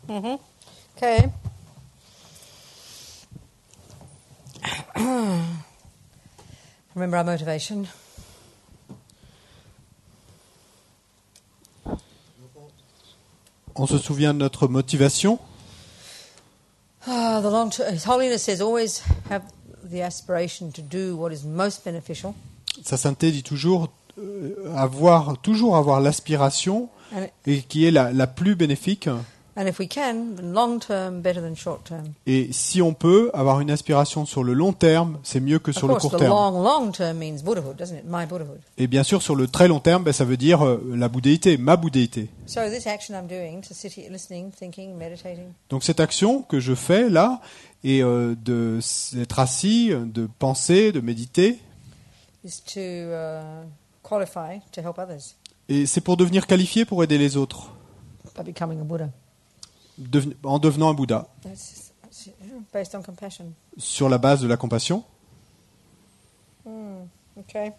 Okay. Remember our motivation. On se souvient de notre motivation. The long His Holiness says always have the aspiration to do what is most beneficial. Sa sainteté dit toujours avoir l'aspiration And, et qui est la plus bénéfique. and if we can, then long term better than short term. Et si on peut avoir une aspiration sur le long terme, c'est mieux que Of sur le course, court the terme. long term means Buddhahood, doesn't it? My Buddhahood. Et bien sûr, sur le très long terme, ça veut dire la bouddhéité, ma bouddhéité. So this action I'm doing, to sit here listening, thinking, meditating, Donc cette action que je fais là, et d'être assis, de penser, de méditer, is to qualify to help others et c'est pour devenir qualifié pour aider les autres, by becoming a Buddha. en devenant un Bouddha, That's based on compassion. sur la base de la compassion. Okay.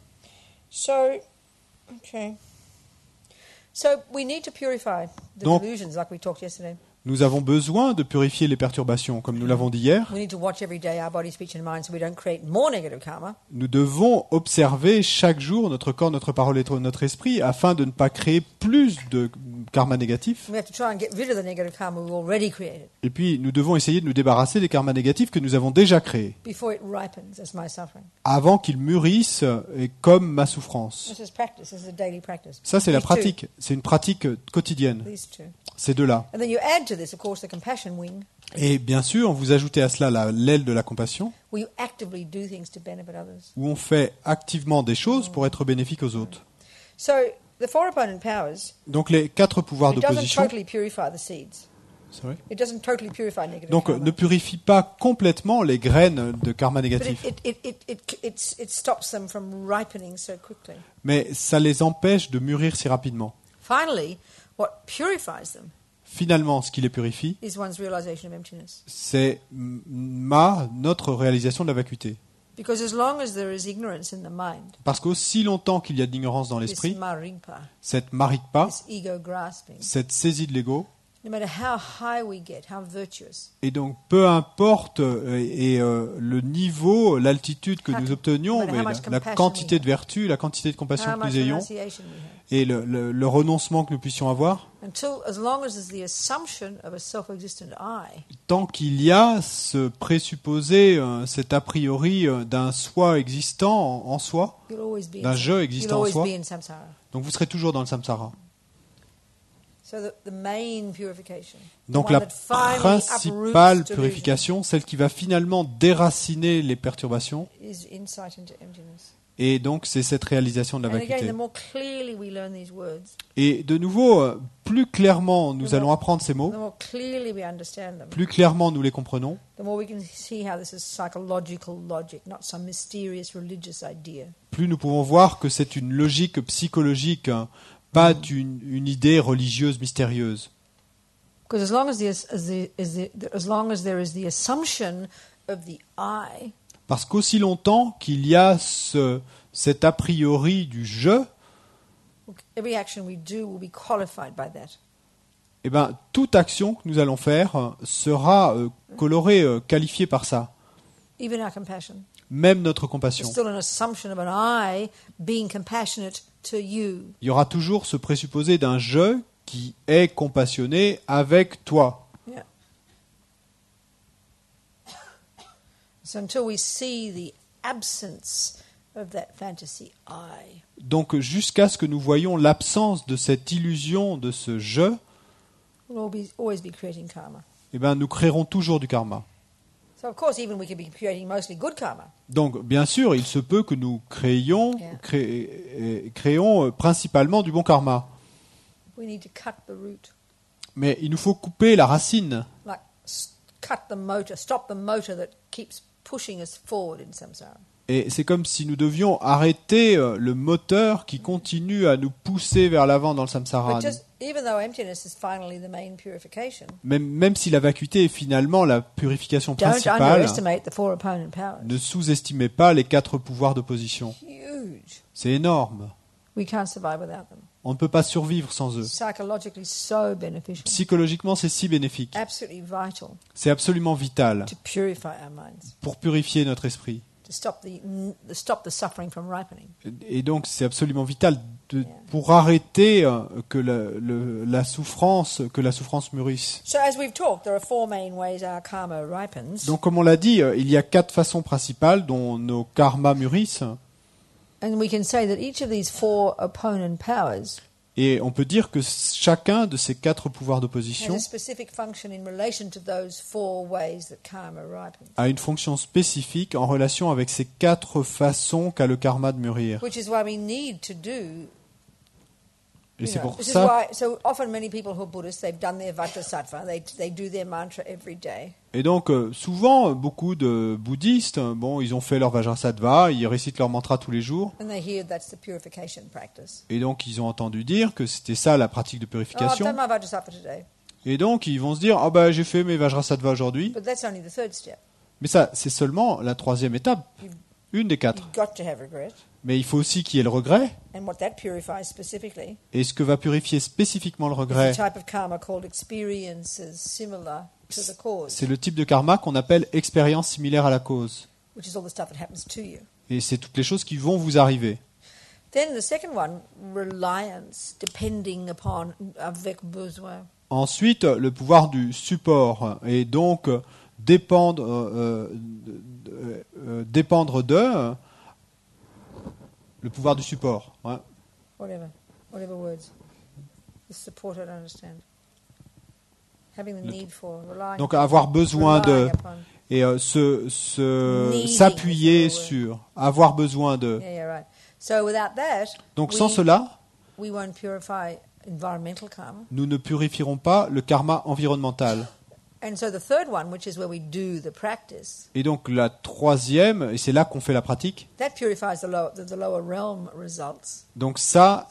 So we need to purify the Donc- delusions, like we talked yesterday. Nous avons besoin de purifier les perturbations, comme nous l'avons dit hier. We need to watch every day our body, speech, and mind, so we don't create more negative karma. Nous devons observer chaque jour notre corps, notre parole et notre esprit afin de ne pas créer plus de karma négatif. We have to try and get rid of the negative karma we've already created Et puis, nous devons essayer de nous débarrasser des karmas négatifs que nous avons déjà créés, before it ripens as my suffering. avant qu'ils mûrissent et comme ma souffrance. This is practice. This is a daily practice. Ça, c'est la These two. pratique. C'est une pratique quotidienne, These two. ces deux-là. And then you add to this, of course, the compassion wing, Et bien sûr, vous ajoutez à cela l'aile de la compassion, where you actively do things to benefit others. où on fait activement des choses pour être bénéfique aux autres. So the four opponent powers, Donc les 4 pouvoirs it doesn't d'opposition, totally purify the seeds. c'est vrai. It doesn't totally purify negative Donc karma. ne purifie pas complètement les graines de karma But négatif, it stops them from ripening so quickly. mais ça les empêche de mûrir si rapidement. Finally, what purifies them Finalement, ce qui les purifie, is one's realization of emptiness. c'est notre réalisation de la vacuité. Because as long as there is ignorance in the mind, Parce qu'aussi longtemps qu'il y a de l'ignorance dans this l'esprit, marimpa, cette marikpa, this ego grasping, cette saisie de l'ego, no matter how high we get, how virtuous, et donc peu importe le niveau, l'altitude que nous obtenions, mais la quantité de vertu, la quantité de compassion how que much nous ayons, renunciation we have, et le renoncement que nous puissions avoir, as long as there's the assumption of a self-existent I, tant qu'il y a ce présupposé, cet a priori d'un soi existant en soi, you'll always be d'un je you'll existant en always soi, be in samsara. donc vous serez toujours dans le samsara. So the main purification, the Donc one la that finally principale uproots purification, celle qui va finalement déraciner les perturbations, delusion, is insight into emptiness. et donc c'est cette réalisation de la And again, vacuité. the more clearly we learn these words, Et de nouveau, plus clairement nous allons apprendre ces the mots, more clearly we understand them, plus clairement nous les comprenons, the more we can see how this is psychological logic, not some mysterious religious idea. plus nous pouvons voir que c'est une logique psychologique, pas une idée religieuse mystérieuse. Because as long as there is the assumption of the I, Parce qu'aussi longtemps qu'il y a cet a priori du je, every action we do will be qualified by that. eh ben, toute action que nous allons faire sera colorée, qualifiée par ça. Even our compassion. Même notre There's compassion. still an assumption of an I being compassionate to you. Il y aura toujours ce présupposé d'un je qui est compassionné avec toi. Yeah. So until we see the absence of that fantasy I, Donc jusqu'à ce que nous voyions l'absence de cette illusion de ce je, we'll always be creating karma. eh ben, nous créerons toujours du karma. So of course, even we could be creating mostly good karma. Donc bien sûr, il se peut que nous créions principalement du bon karma. We need to cut the root, Mais il nous faut couper la racine. like cut the motor, stop the motor that keeps pushing us forward in samsara. Et c'est comme si nous devions arrêter le moteur qui continue à nous pousser vers l'avant dans le samsara. But even though emptiness is finally the main purification, Même si la vacuité est finalement la purification don't principale, underestimate the four opponent powers. ne sous-estimez pas les 4 pouvoirs d'opposition. Huge. C'est énorme. We can't survive without them. On ne peut pas survivre sans eux. Psychologically so beneficial. Psychologiquement, c'est si bénéfique. Absolutely vital C'est absolument vital to purify our minds, pour purifier notre esprit. to stop the suffering from ripening. Et donc, c'est absolument vital pour arrêter que la souffrance mûrisse. So as we've talked, there are 4 main ways our karma ripens. Donc, comme on l'a dit, il y a 4 façons principales dont nos karmas mûrissent. And we can say that each of these 4 opponent powers Et on peut dire que chacun de ces 4 pouvoirs has d'opposition a specific function in relation to those 4 ways that karma ripens. a une fonction spécifique en relation avec ces 4 façons qu'a le karma de mûrir. Which is why we need to do. Et c'est pour This is ça, why. So often, many people who are Buddhists, they've done their Vajrasattva. They do their mantra every day. et donc souvent beaucoup de bouddhistes, bon, ils ont fait leur Vajrasattva, ils récitent leur mantra tous les jours, And they hear that's the purification practice. et donc ils ont entendu dire que c'était ça la pratique de Oh, I've purification. done my Vajrasattva today. Et donc ils vont se dire, ah bah j'ai fait mes Vajrasattva aujourd'hui. But that's only the 3rd step. Mais ça, c'est seulement la 3e étape, une des 4. You've got to have regret. Mais il faut aussi qu'il y ait le regret. And what that purifies specifically Et ce que va purifier spécifiquement le is regret, the type of karma called experiences similar to the cause, c'est le type de karma qu'on appelle expérience similaire à la cause. which is all the stuff that happens to you. Et c'est toutes les choses qui vont vous arriver. Then the second one, reliance, depending upon, avec besoin. Ensuite, le pouvoir du support, et donc dépendre de le pouvoir du support. Ouais. Whatever words. The support, I don't understand. Having the need for, relying. Donc avoir besoin relying de upon. et Needing s'appuyer is the word. sur, avoir besoin de. Yeah, right. So without that, Donc sans cela, we won't purify environmental karma. nous ne purifierons pas le karma environnemental. And so the third one, which is where we do the practice, Et donc la 3e, et c'est là qu'on fait la pratique, that purifies the lower realm results. donc ça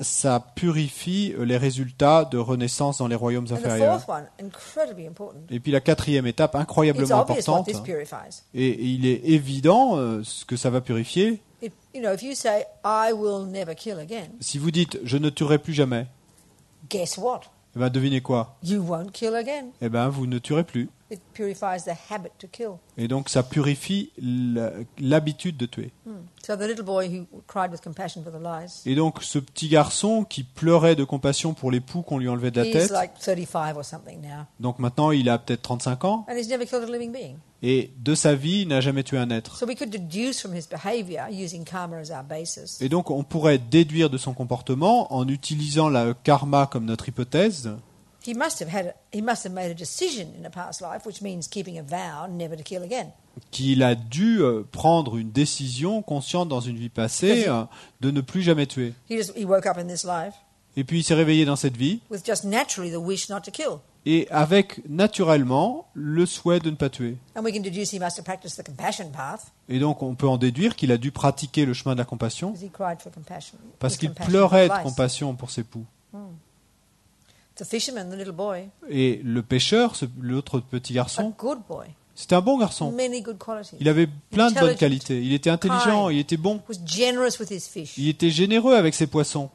purifie les résultats de renaissance dans les royaumes And the inférieurs. fourth one, incredibly important. Et puis la 4e étape, It's incroyablement obvious what importante, this purifies. et il est évident ce que ça va purifier. If you say, I will never kill again, Si vous dites « je ne tuerai plus jamais guess what? » eh ben devinez quoi? You won't kill again. Eh ben vous ne tuerez plus. It purifies the habit to kill. Et donc ça purifie l'habitude de tuer. So the little boy who cried with compassion for the lies, Et donc ce petit garçon qui pleurait de compassion pour les poux qu'on lui enlevait de la he's tête, like 35 or something now, donc maintenant il a peut-être 35 ans, and he's never killed a living being. et de sa vie il n'a jamais tué un être. So we could deduce from his behavior, using karma as our basis, Et donc on pourrait déduire de son comportement, en utilisant le karma comme notre hypothèse, he must have made a decision in a past life, which means keeping a vow never to kill again. qu'il a dû prendre une décision consciente dans une vie passée de ne plus jamais tuer. He woke up in this life Et puis il s'est réveillé dans cette vie, with just naturally the wish not to kill. et avec naturellement le souhait de ne pas tuer. And we can deduce he must have practiced the compassion path Et donc on peut en déduire qu'il a dû pratiquer le chemin de la compassion, because he cried for compassion. parce with qu'il compassion pleurait for de lies. compassion pour ses poux. The fisherman, the little boy, Et le pêcheur, l'autre petit a garçon, good boy, c'était un bon garçon. many good qualities. Il avait plein de bonnes Intelligent, qualités. Il était intelligent, kind. il était bon, Was generous with his fish. il était généreux avec ses poissons.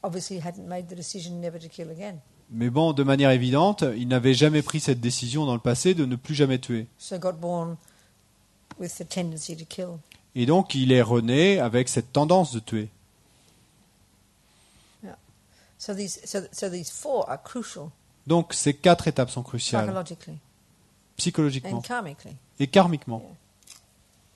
Obviously hadn't made the decision never to kill again. Mais bon, de manière évidente, il n'avait jamais pris cette décision dans le passé de ne plus jamais tuer. So got born with the tendency to kill. Et donc il est rené avec cette tendance de tuer. So these 4 are crucial Donc ces 4 étapes sont cruciales, psychologically psychologiquement and karmically. et karmiquement.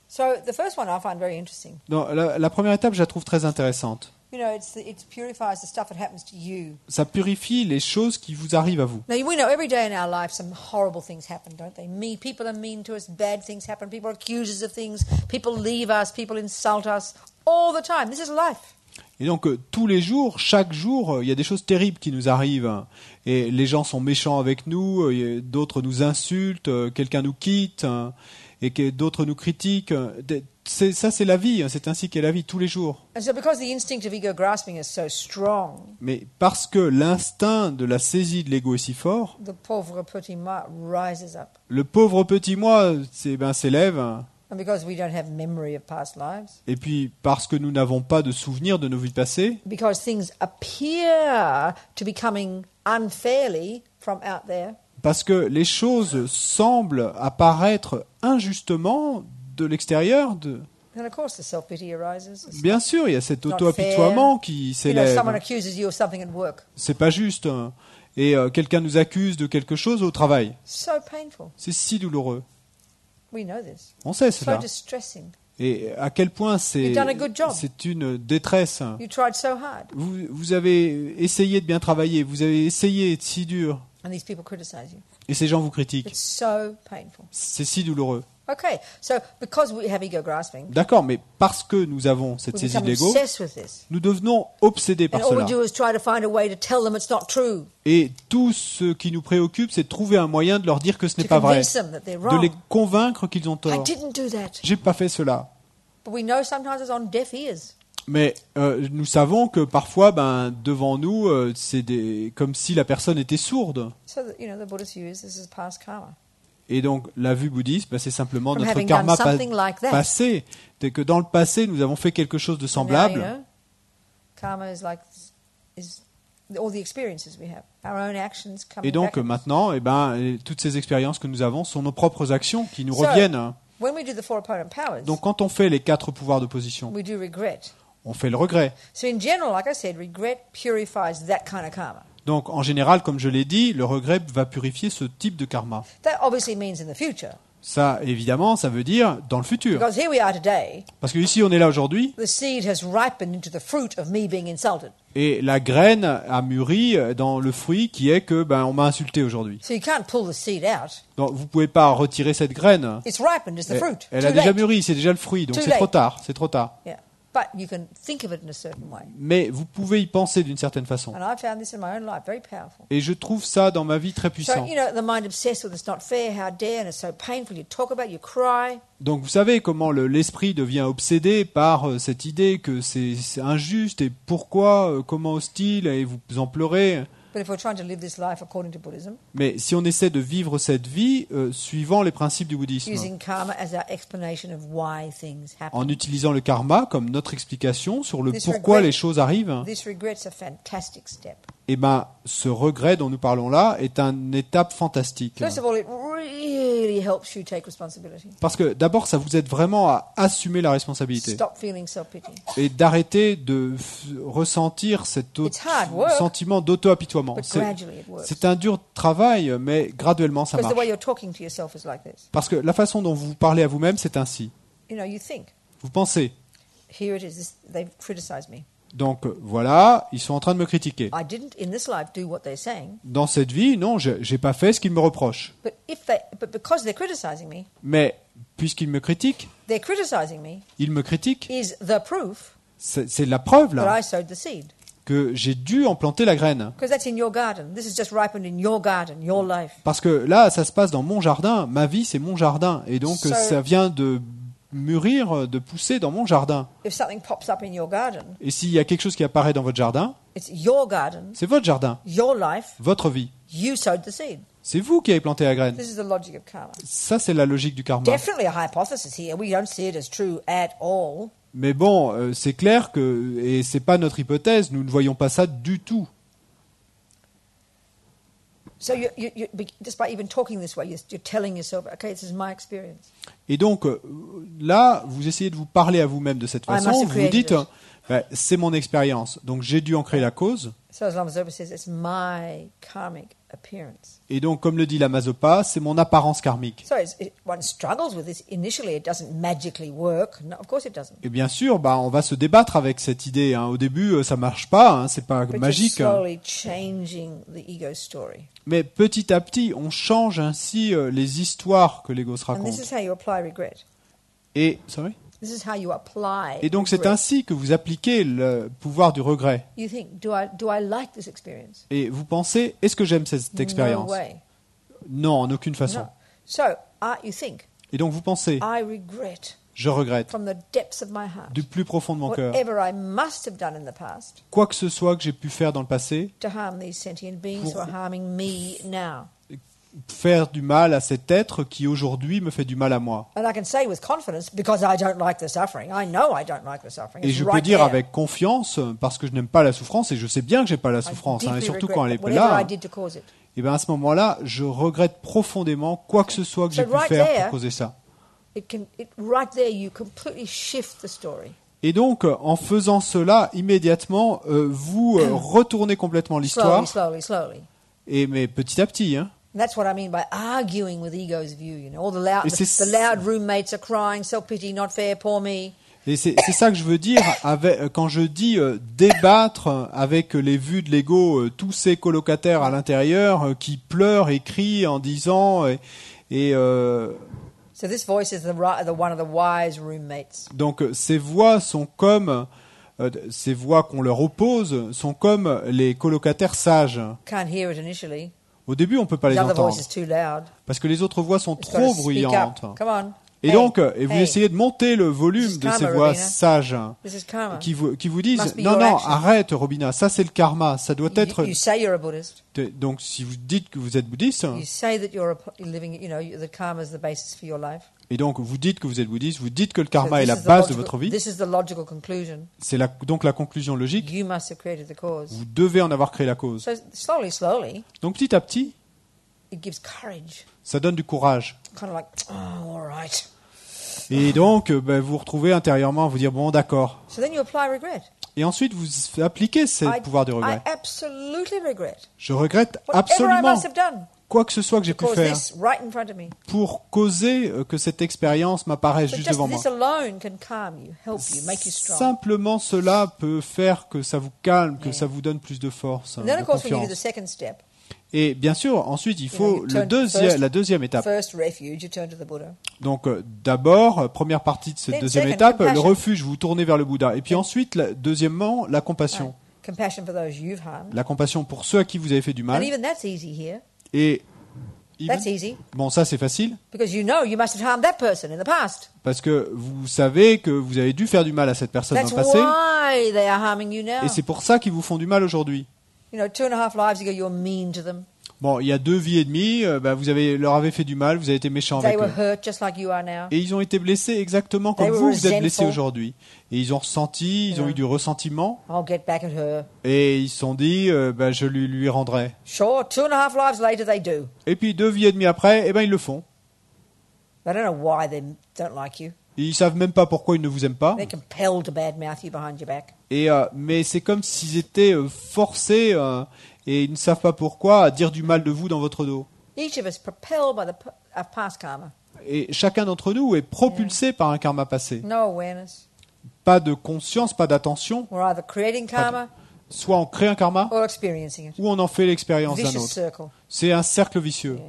So the first one I find very interesting. Donc, la première étape, je la trouve très intéressante. You know, it purifies the stuff that happens to you. Ça purifie les choses qui vous arrivent à vous. Now, we know every day in our life some horrible things happen, don't they? People are mean to us, bad things happen, people accuse us of things, people leave us, people insult us, all the time. This is life. Et donc tous les jours, chaque jour, il y a des choses terribles qui nous arrivent. Et les gens sont méchants avec nous, et d'autres nous insultent, quelqu'un nous quitte, et que d'autres nous critiquent. Ça, c'est la vie, c'est ainsi qu'est la vie tous les jours. And so because the instinct of ego grasping is so strong, Mais parce que l'instinct de la saisie de l'ego est si fort, the pauvre petit moi rises up. le pauvre petit moi s'élève, And And because we don't have memory of past lives. Et puis parce que nous n'avons pas de souvenir de nos vies passées. Because things appear to be coming unfairly from out there. Parce que les choses semblent apparaître injustement de l'extérieur. And of course the self-pity arises. Bien sûr, il y a cet Not auto-apitoiement qui s'élève. someone accuses you of something at work. C'est pas juste. Et quelqu'un nous accuse de quelque chose au travail. So painful. C'est si douloureux. We know this. On sait So cela. distressing. Et à quel point You've done a good job. c'est une détresse. You tried so hard. Vous avez essayé de bien travailler, vous avez essayé de si dur. And these people criticize you. Et ces gens vous critiquent. It's so painful. C'est si douloureux. Okay, so because we have ego grasping, D'accord, mais parce que nous avons cette we saisie become de l'ego, obsessed with this. nous devenons obsédés And par all we cela. do is try to find a way to tell them it's not true, Et tout ce qui nous préoccupe, c'est de trouver un moyen de leur dire que ce to n'est pas vrai, convince them that they're de les wrong. convaincre qu'ils ont I tort. didn't do that. J'ai pas fait cela. But we know sometimes it's on deaf ears. Mais nous savons que parfois, devant nous, comme si la personne était sourde. So that, the Buddhist view is this is past karma. Et donc, la vue bouddhiste, c'est simplement From notre having karma done something like that. passé. Dès que dans le passé, nous avons fait quelque chose de And semblable. now, karma is all the experiences we have, our own actions coming Et donc, back. maintenant, toutes ces expériences que nous avons sont nos propres actions qui nous So, reviennent. When we do the four opponent powers, Donc, quand on fait les 4 pouvoirs d'opposition, we do regret. on fait le regret. So in general, like I said, regret purifies that kind of karma. Donc, en général, comme je l'ai dit, le regret va purifier ce type de karma. That obviously means in the future. Ça, évidemment, ça veut dire dans le futur. Because here we are today, Parce que ici, on est là aujourd'hui, the seed has ripened into the fruit of me being insulted. et la graine a mûri dans le fruit qui est que on m'a insulté aujourd'hui. So you can't pull the seed out. Donc, vous pouvez pas retirer cette graine. It's ripened, it's the fruit. Elle Too a déjà late. mûri, c'est déjà le fruit, donc Too c'est late. trop tard, c'est trop tard. Yeah. But you can think of it in a certain way. Mais vous pouvez y penser d'une certaine façon. And I've found this in my own life very powerful. Et je trouve ça dans ma vie très So, puissant. the mind obsessed with it's not fair, how dare, and it's so painful. You talk about it, you cry. Donc vous savez comment l'esprit devient obsédé par cette idée que c'est injuste et pourquoi, comment hostile, et vous en pleurez. But if we're trying to live this life according to Buddhism, Mais si on essaie de vivre cette vie suivant les principes du bouddhisme, using karma as our explanation of why things happen, en utilisant le karma comme notre explication sur le This pourquoi regret- les choses arrivent, this regret's a fantastic step. ce regret dont nous parlons là est une étape fantastique. First of all, it really helps you take responsibility. Parce que d'abord, ça vous aide vraiment à assumer la responsabilité Stop feeling self-pity. et d'arrêter de ressentir cet It's hard work, sentiment d'auto-apitoiement. but gradually it works. C'est un dur travail, mais graduellement ça Because marche. the way you're talking to yourself is like this. Parce que la façon dont vous parlez à vous-même, c'est ainsi. You think, Vous pensez, here it is, they've criticized me. donc voilà, ils sont en train de me critiquer. I didn't, in this life, do what they're saying. Dans cette vie, non, j'ai pas fait ce qu'ils me reprochent. But because they're criticizing me, Mais puisqu'ils me critiquent, they're criticizing me ils me critiquent, is the proof c'est la preuve that là I sowed the seed. que j'ai dû en planter la graine. Because that's in your garden. This is just ripened in your garden, your life. Parce que là, ça se passe dans mon jardin. Ma vie, c'est mon jardin. Et donc, So- ça vient de mûrir, de pousser dans mon jardin. If something pops up in your garden, Et s'il y a quelque chose qui apparaît dans votre jardin, it's your garden, c'est votre jardin, your life. votre vie. You sowed the seed. C'est vous qui avez planté la graine. This is the logic of karma. Ça, c'est la logique du karma. Definitely a hypothesis here. We don't see it as true at all. Mais bon, c'est clair que, et c'est pas notre hypothèse, nous ne voyons pas ça du tout. So just by even talking this way, you're telling yourself, okay, this is my experience. Et donc, là, vous essayez de vous parler à vous-même de cette I must façon. have Vous vous created dites, it. c'est mon expérience, donc j'ai dû en créer la cause. So as Lama Zopa says, it's my karmic appearance. Et donc, comme le dit la Mazopa, c'est mon apparence karmique. So one struggles with this. Initially, it doesn't magically work. No, of course it doesn't. Et bien sûr, on va se débattre avec cette idée. Au début, ça marche pas, c'est pas But magique. you're slowly changing the ego story. Mais petit à petit, on change ainsi les histoires que l'ego se And raconte. this is how you apply regret. Et This is how you apply donc c'est regret. ainsi que vous appliquez le pouvoir du regret. You think, do I like this experience? Et vous pensez, est-ce que j'aime cette expérience? No way. Non, en aucune façon. No. So you think, Et donc vous pensez, I regret je regrette from the depths of my heart du plus profond de mon cœur, whatever I must have done in the past quoi que ce soit que j'ai pu faire dans le passé, to harm these sentient beings who Pour- are harming me now. faire du mal à cet être qui aujourd'hui me fait du mal à moi. And I can say with confidence, because I don't like the suffering. I know I don't like the suffering. Et It's je peux right dire there. avec confiance, parce que je n'aime pas la souffrance, et je sais bien que j'ai pas la I souffrance, et deeply surtout regret quand elle est whatever là, I did to cause it. et bien à ce moment-là, je regrette profondément quoi que ce soit que j'ai So pu right faire there- pour causer ça. Right there, you completely shift the story. Et donc, en faisant cela, immédiatement, vous retournez complètement l'histoire, Slowly. mais petit à petit. Hein. And that's what I mean by arguing with ego's view. You know, all Et the c'est- loud roommates are crying, self-pity, not fair, poor me. Et c'est ça que je veux dire quand je dis débattre avec les vues de l'ego, tous ces colocataires à l'intérieur qui pleurent et crient en disant So this voice is one of the wise roommates. donc ces voix sont comme ces voix qu'on leur oppose sont comme les colocataires sages. Can't hear it initially. Au début, on peut pas les The other entendre voice is too loud. parce que les autres voix sont It's got to trop speak up. bruyantes. Come on. Et Hey, donc, vous hey, essayez de monter le This volume is de ces karma, voix Robina. sages This is karma. qui vous disent Must be non, your non, action. arrête, Robina, ça c'est le karma, ça doit être. You say you're a Buddhist. Donc, si vous dites que vous êtes bouddhiste, You say that you're living. You know, the karma is the basis for your life. et donc vous dites que vous êtes bouddhiste, vous dites que le So karma est this la is the base de logical- votre vie, This is the logical conclusion. c'est donc la conclusion logique, You must have created the cause. vous devez en avoir créé la cause. So slowly, Donc petit à petit, it gives courage. ça donne du courage. Kind of like, oh, all right. Et donc, vous vous retrouvez intérieurement à vous dire, bon, d'accord. So then you apply regret. Et ensuite, vous appliquez ce pouvoir de I regret. absolutely regret Je regrette whatever I absolument must have done quoi que ce soit que j'ai pu cause faire this right in front of me. pour causer que cette expérience m'apparaisse But juste just devant moi. this alone can calm you, help you, make you strong. Simplement cela peut faire que ça vous calme, que Yeah. ça vous donne plus de force, And then, de of course, when you do the confiance. second step, Et bien sûr, ensuite, il you know, faut you turn la deuxième étape. first refuge, you turn to the Buddha. Donc d'abord, première partie de cette Then deuxième second, étape, le compassion. refuge, vous tournez vers le Bouddha. Et puis ensuite, deuxièmement, la compassion. Compassion for those you've harmed. La compassion pour ceux à qui vous avez fait du And mal. even that's easy here. Et That's easy bon, ça c'est facile, because you know you must have harmed that person in the past. parce que vous savez que vous avez dû faire du mal à cette personne dans That's le passé. why they are harming you now. Et c'est pour ça qu'ils vous font du mal aujourd'hui. You know, 2.5 lives ago, you were mean to them. Bon, il y a 2 vies et demie, leur avez fait du mal, vous avez été méchant They avec were eux. hurt just like you are now. Et ils ont été blessés exactement comme They vous, were vous êtes blessés resentful. aujourd'hui. Et ils ont ressenti, ils ont eu du ressentiment, I'll get back at her. et ils se sont dit, je lui rendrai. Sure, 2.5 lives later, they do. Et puis 2 vies et demie après, ils le font. They don't know why they don't like you. Et ils savent même pas pourquoi ils ne vous aiment pas. They're compelled to badmouth you behind your back. Mais c'est comme s'ils étaient forcés, et ils ne savent pas pourquoi, à dire du mal de vous dans votre dos. Each of us propelled by of past karma. Et chacun d'entre nous est propulsé par un karma passé. No awareness. Pas de conscience, pas d'attention. We're either creating karma Soit on crée un karma, or experiencing it. ou on en fait l'expérience d'un Vicious autre. circle. C'est un cercle vicieux.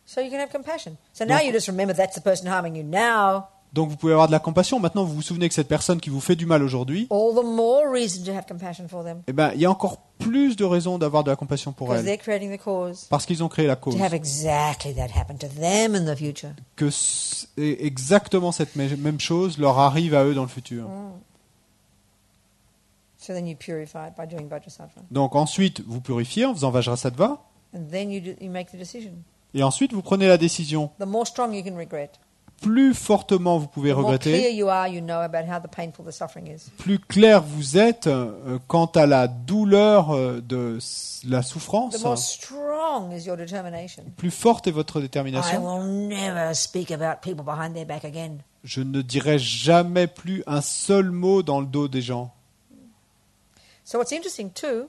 So you can have compassion. So now Donc- you just remember that's the person harming you now. Donc vous pouvez avoir de la compassion. Maintenant, vous vous souvenez que cette personne qui vous fait du mal aujourd'hui, All the more reason to have compassion for them il y a encore plus de raisons d'avoir de la compassion pour because elle. they're creating the cause Parce qu'ils ont créé la cause. to have exactly that happen to them in the future. Que exactement cette même chose leur arrive à eux dans le futur. So then you purify it by doing Vajrasattva. Donc ensuite, vous purifiez en faisant Vajrasattva. And then you make the decision. Et ensuite, vous prenez la décision. The more strong you can regret, Plus fortement vous pouvez the more clear regretter, you are, you know about how painful the suffering is. plus clair vous êtes quant à la douleur de la The souffrance, more strong is your determination. plus forte est votre I détermination. will never speak about people behind their back again. Je ne dirai jamais plus un seul mot dans le dos des gens. So what's interesting too,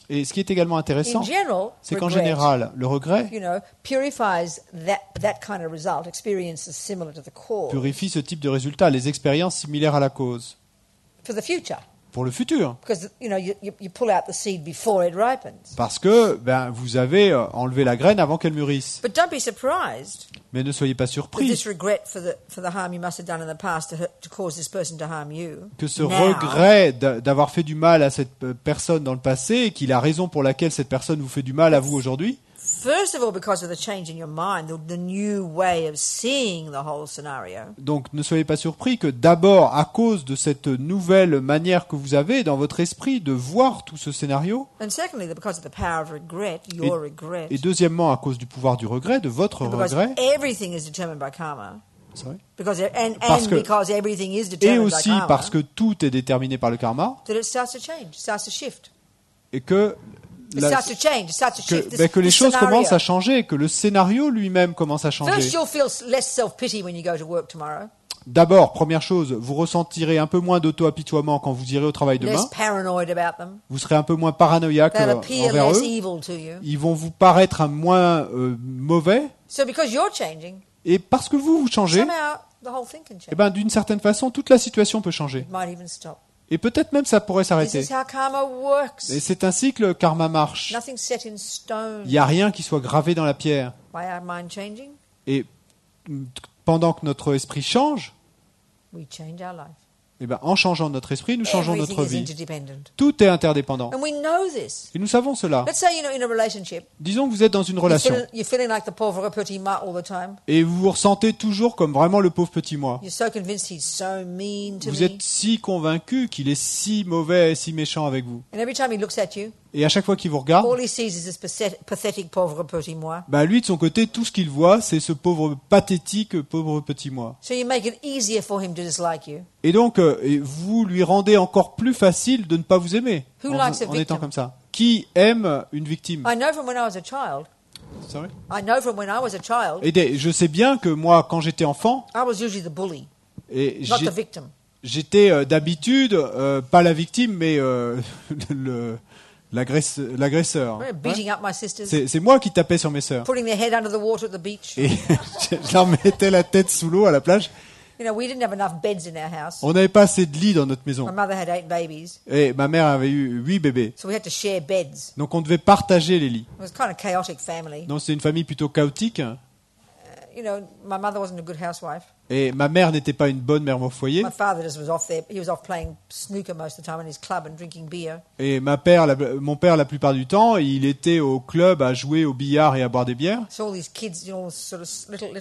Et ce qui est également intéressant, in general, c'est qu'en regret, général, le regret you know, purifies that kind of result, experiences similar to the cause, purifie ce type de résultat, les expériences similaires à la cause. for the future. Pour le futur. Because, you know, you pull out the seed before it ripens. Parce que vous avez enlevé la graine avant qu'elle mûrisse. But don't be surprised Mais ne soyez pas that surpris this regret for the harm you must have done in the past to cause this person to harm you. que ce now, regret d'avoir fait du mal à cette personne dans le passé, et qu'il a raison pour laquelle cette personne vous fait du mal à vous aujourd'hui, First of all, because of the change in your mind, the new way of seeing the whole scenario. Donc ne soyez pas surpris que d'abord, à cause de cette nouvelle manière que vous avez dans votre esprit de voir tout ce scénario, And secondly, because of the power of regret, your regret. et deuxièmement à cause du pouvoir du regret, de votre And because regret, everything is determined by karma. sorry, Because Parce que- because everything is et determined by aussi karma. parce que tout est déterminé par le karma, That it starts to change, it starts to shift. et que, It la- starts to change, it starts to shift. que les This choses scenario. commencent à changer, que le scénario lui-même commence à changer. First, you'll feel less self-pity when you go to work tomorrow, D'abord, première chose, vous ressentirez un peu moins d'auto-apitoiement quand vous irez au travail less demain. paranoid about them. Vous serez un peu moins paranoïaque They'll appear envers less eux. evil to you. Ils vont vous paraître un moins mauvais. So because you're changing, Et parce que vous changez, somehow the whole thing can change. eh ben, d'une certaine façon, toute la situation peut changer. It might even stop. Et peut-être même ça pourrait This s'arrêter. is how karma works. Et c'est ainsi que le karma marche. Nothing's set in stone. Il n'y a rien qui soit gravé dans la pierre. By our mind changing, Et pendant que notre esprit change, we change our life. eh ben, en changeant notre esprit, nous changeons notre Everything is vie. interdependent. Tout est interdépendant. And we know this. Et nous savons cela. Let's say, in a relationship, Disons que vous êtes dans une relation you're feeling like the pauvre petit moi all the time. et vous vous ressentez toujours comme vraiment le pauvre petit moi. You're so convinced he's so mean to Vous me. êtes si convaincu qu'il est si mauvais, si méchant avec vous. And every time he looks at you, Et à chaque fois qu'il vous regarde, all he sees is this pathetic pauvre petit moi. bah lui de son côté, tout ce qu'il voit, c'est ce pauvre pathétique pauvre petit moi. So you make it easier for him to dislike you. Et donc, et vous lui rendez encore plus facile de ne pas vous aimer Who en, likes a en victim? étant comme ça. Qui aime une victime? I know from when I was a child. Sorry. I know from when I was a child, Et je sais bien que moi, quand j'étais enfant, I was usually the bully, et not the victim. j'étais d'habitude pas la victime, mais l'agresseur. Right, beating up my sisters, C'est moi qui tapais sur mes sœurs. putting their head under the water at the beach. Et je leur mettais la tête sous l'eau à la plage. You know, we didn't have enough beds in our house. On n'avait pas assez de lits dans notre maison. My mother had 8 babies, Et ma mère avait eu 8 bébés. so we had to share beds. Donc on devait partager les lits. It was kind of chaotic family. Donc c'est une famille plutôt chaotique. You know, my mother wasn't a good housewife. Et ma mère n'était pas une bonne mère au foyer. My father just was off there. He was off playing snooker most of the time in his club and drinking beer. Et mon père, la plupart du temps, il était au club à jouer au billard et à boire des bières. So all these kids, you know, sort of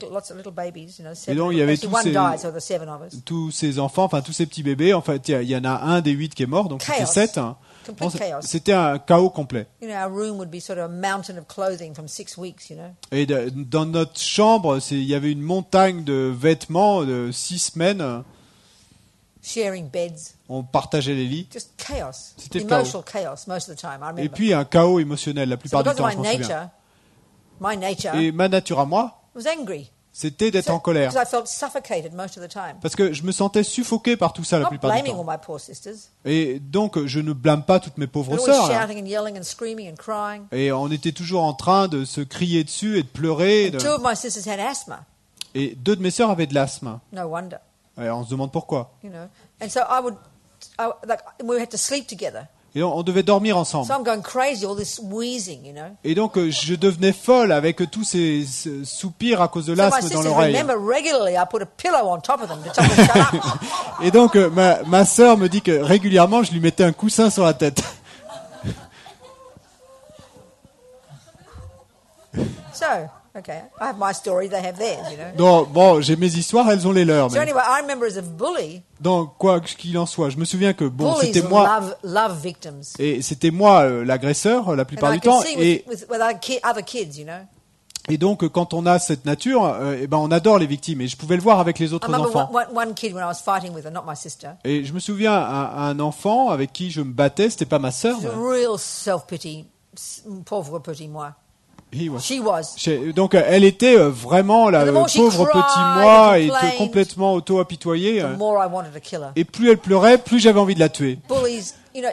lots of little babies, you know, Et donc, il y avait actually, tous one ces- died, so there were 7 of us. Tous ces enfants, enfin tous ces petits bébés, en fait, il y en a un des 8 qui est mort, donc c'était Chaos. 7. Hein. Complete Bon, chaos. c'était un chaos complet. You know, our room would be sort of a mountain of clothing from 6 weeks, you know. Et dans notre chambre, il y avait une montagne de vêtements de 6 semaines. Sharing beds. On partageait les lits. Just chaos. C'était le Emotional chaos most of the time, I remember. Et puis un chaos émotionnel la so plupart du because temps, of je m'en souviens. my nature Et ma nature à moi, was angry. c'était d'être en colère. Because I felt suffocated most of the time. Parce que je me sentais suffoqué par tout ça la Not plupart du blaming all temps. my poor sisters. Et donc, je ne blâme pas toutes mes pauvres But always sœurs. Là. shouting and yelling and screaming and crying. Et on était toujours en train de se crier dessus et de pleurer. And 2 of my sisters had asthma. Et 2 de mes sœurs avaient de l'asthme. No wonder, Et on se demande pourquoi. you know. And so we had to sleep together. Et on devait dormir So ensemble. I'm going crazy, all this wheezing, you know. Et donc, je devenais folle avec tous ces soupirs à cause de So my l'asthme dans sisters l'oreille. remember regularly I put a pillow on top of them to tell them to shut up. Et donc, ma sœur me dit que régulièrement, je lui mettais un coussin sur la tête. So, okay, I have my story, they have theirs, you know. Donc, bon, j'ai mes histoires, elles ont les leurs. So Mais. anyway, I remember as a bully, Donc, quoi qu'il en soit, je me souviens que, bon, bullies c'était moi, love victims. et c'était moi l'agresseur la plupart And I du temps. can see Et with other kids, you know. Et donc, quand on a cette nature, eh ben, on adore les victimes. Et je pouvais le voir avec les I autres remember enfants. one kid when I was fighting with her, not my sister. Et je me souviens, un enfant avec qui je me battais, c'était pas ma sœur. She was a real self-pity, pauvre petit moi. She was. Donc, elle était vraiment la And the more she pauvre cried petit moi, and et complained, complètement auto-apitoyée. The more I wanted to kill her. Et plus elle pleurait, plus j'avais envie de la tuer. Bullies, you know,